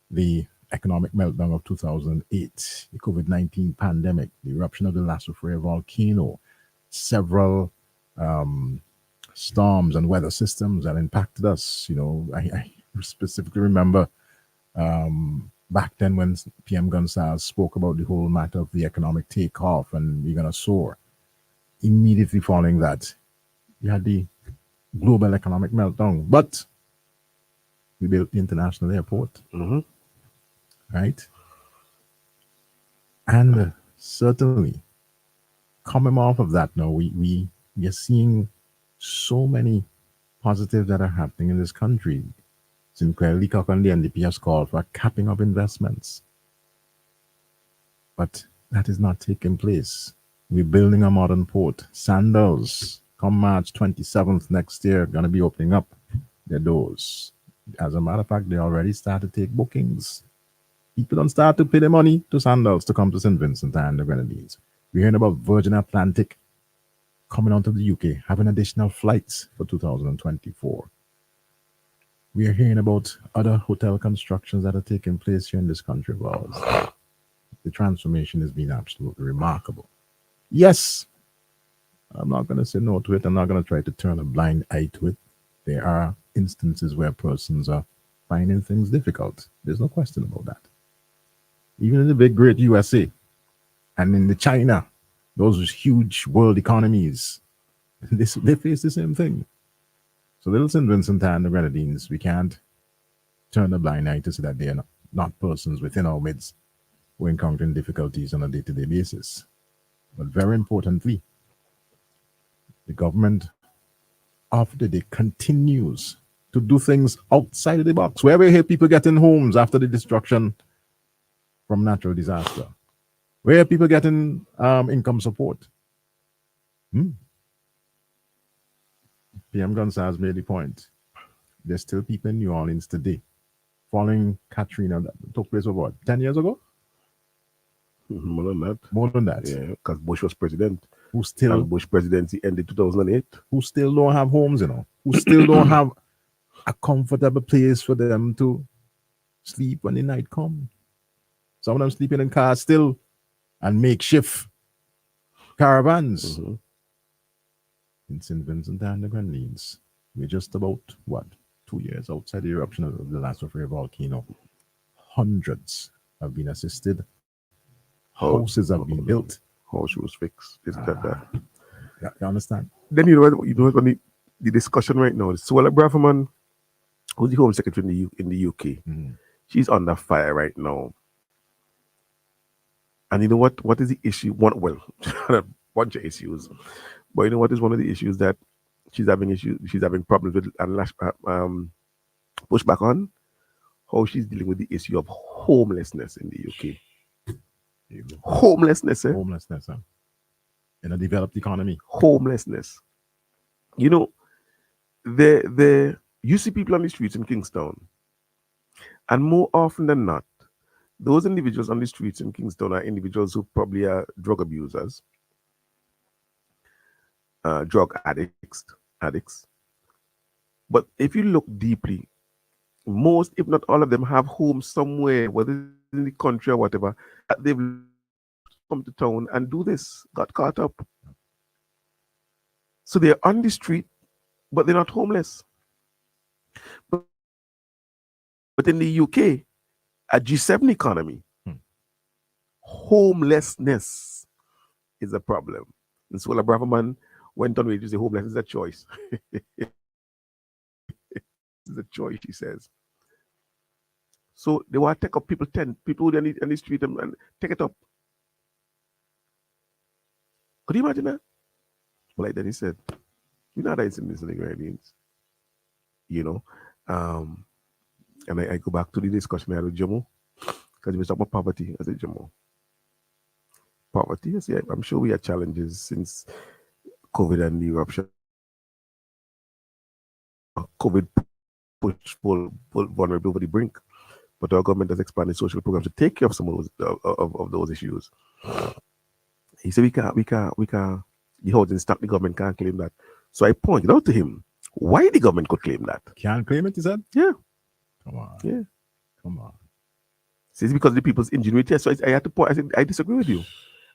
the economic meltdown of 2008, the COVID-19 pandemic, the eruption of the Lasso Freya volcano, several storms and weather systems that impacted us. I specifically remember back then when PM Gonsalves spoke about the whole matter of the economic takeoff and we're going to soar. Immediately following that, you had the global economic meltdown. But we built the international airport. Right? And certainly, coming off of that now, we are seeing so many positives that are happening in this country. Sinclair Leacock and the NDP has called for a capping of investments. But that is not taking place. We're building a modern port. Sandals, come March 27th next year, going to be opening up their doors. As a matter of fact, they already started to take bookings. People don't start to pay the money to Sandals to come to St. Vincent and the Grenadines. We're hearing about Virgin Atlantic coming onto the UK, having additional flights for 2024. We are hearing about other hotel constructions that are taking place here in this country of ours. The transformation has been absolutely remarkable. Yes, I'm not going to say no to it. I'm not going to try to turn a blind eye to it. There are instances where persons are finding things difficult. There's no question about that. Even in the big, great USA and in the China, those huge world economies, they face the same thing. So little St. Vincent and the Grenadines, we can't turn a blind eye to say that they are not persons within our midst who are encountering difficulties on a day-to-day basis. But very importantly, the government of the day continues to do things outside of the box. Where we hear people getting homes after the destruction from natural disaster. Where people getting income support. PM Gonsalves made the point. There's still people in New Orleans today following Katrina that took place over 10 years ago? More than that. More than that. Yeah, because Bush was president. Who still... And Bush presidency ended 2008. Who still don't have homes, Who still don't have a comfortable place for them to sleep when the night comes. Some of them sleeping in cars still and makeshift caravans. In St. Vincent and the Grenadines, We're just about, 2 years outside the eruption of the Las Sofia volcano. Hundreds have been assisted. Houses have been built. House was fixed. This, that. Yeah, you understand? Then you know what the discussion right now is Suella Braverman, who's the Home Secretary in the UK. She's under fire right now. And you know what? What is the issue? A bunch of issues. But you know what is one of the issues that she's having problems with and push back on? How she's dealing with the issue of homelessness in the UK. Homelessness, eh? Homelessness, huh? In a developed economy. Homelessness. You know, you see people on the streets in Kingstown, and more often than not, those individuals on the streets in Kingstown are individuals who probably are drug abusers, drug addicts. But if you look deeply, most, if not all of them, have homes somewhere, whether in the country or whatever, that they've come to town and do this, got caught up. So they're on the street, but they're not homeless. But in the UK, a G7 economy, homelessness is a problem. And Suella Braverman went on to say homelessness is a choice. It's a choice, she says. So they want to take up people on the street and take it up. Could you imagine that? Well, like Dennis said, you know how that's in this means. You know? And I go back to the discussion I had with Jomo, because we was talking about poverty. I said, Jomo, poverty, yes, yeah, I'm sure we had challenges since COVID and the eruption. COVID pushed vulnerable over the brink, but our government has expanded social programs to take care of some of those issues. He said we can't the housing stock, the government can't claim that. So I pointed out to him why the government could claim that. Can't claim it, he said? Yeah. Come on. Yeah. Come on. So it's because of the people's ingenuity. So I had to point, I said, I disagree with you.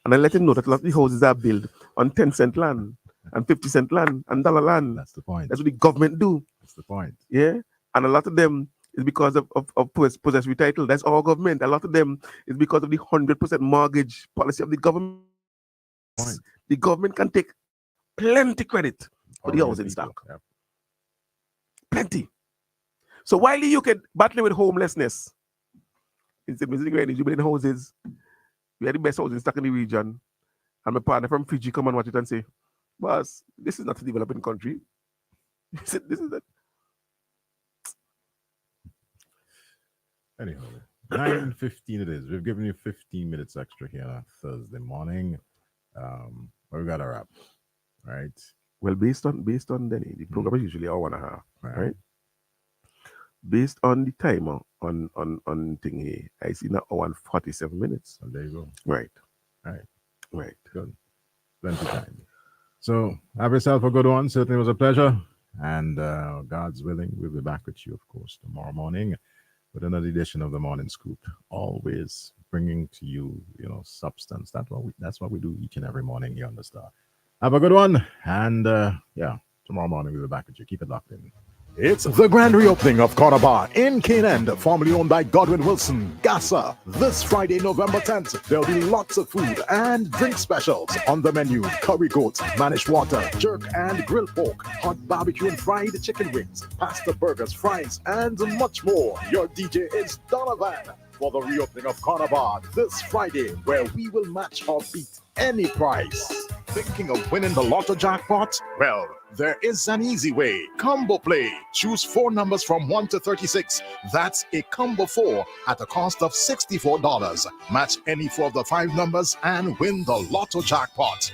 And I let him know that a lot of the houses are built on 10-cent land and 50-cent land and dollar land. That's the point. That's what the government do. That's the point. Yeah. And a lot of them is because of possessory title. That's our government. A lot of them is because of the 100% mortgage policy of the government. Point. The government can take plenty credit for the housing stock. Yep. Plenty. So while the UK battling with homelessness, in the you building houses, we are the best housing stock in the region. And my partner from Fiji come and watch it and say, boss, this is not a developing country. This is that. Anyhow, 9:15 it is. We've given you 15 minutes extra here on Thursday morning. But we got a wrap, right? Well, based on Denny, the program is usually hour and a half, right? Based on the timer on thing here, I see now hour and 47 minutes. And there you go. Right. Good. Plenty of time. So have yourself a good one. Certainly was a pleasure. And God's willing, we'll be back with you, of course, tomorrow morning with another edition of the Morning Scoop. Always bringing to you, substance. That's what we do each and every morning here on the Star. Have a good one. And tomorrow morning we'll be back with you. Keep it locked in. It's the grand reopening of Corner Bar in Cane End, formerly owned by Godwin Wilson, Gassa. This Friday, November 10th, there'll be lots of food and drink specials on the menu. Curry goat, Manish water, jerk and grilled pork, hot barbecue and fried chicken wings, pasta burgers, fries, and much more. Your DJ is Donovan for the reopening of Corner Bar this Friday, where we will match or beat any price. Thinking of winning the Lotto jackpot? Well, there is an easy way. Combo Play. Choose 4 numbers from 1 to 36. That's a combo 4 at a cost of $64. Match any 4 of the 5 numbers and win the Lotto jackpot.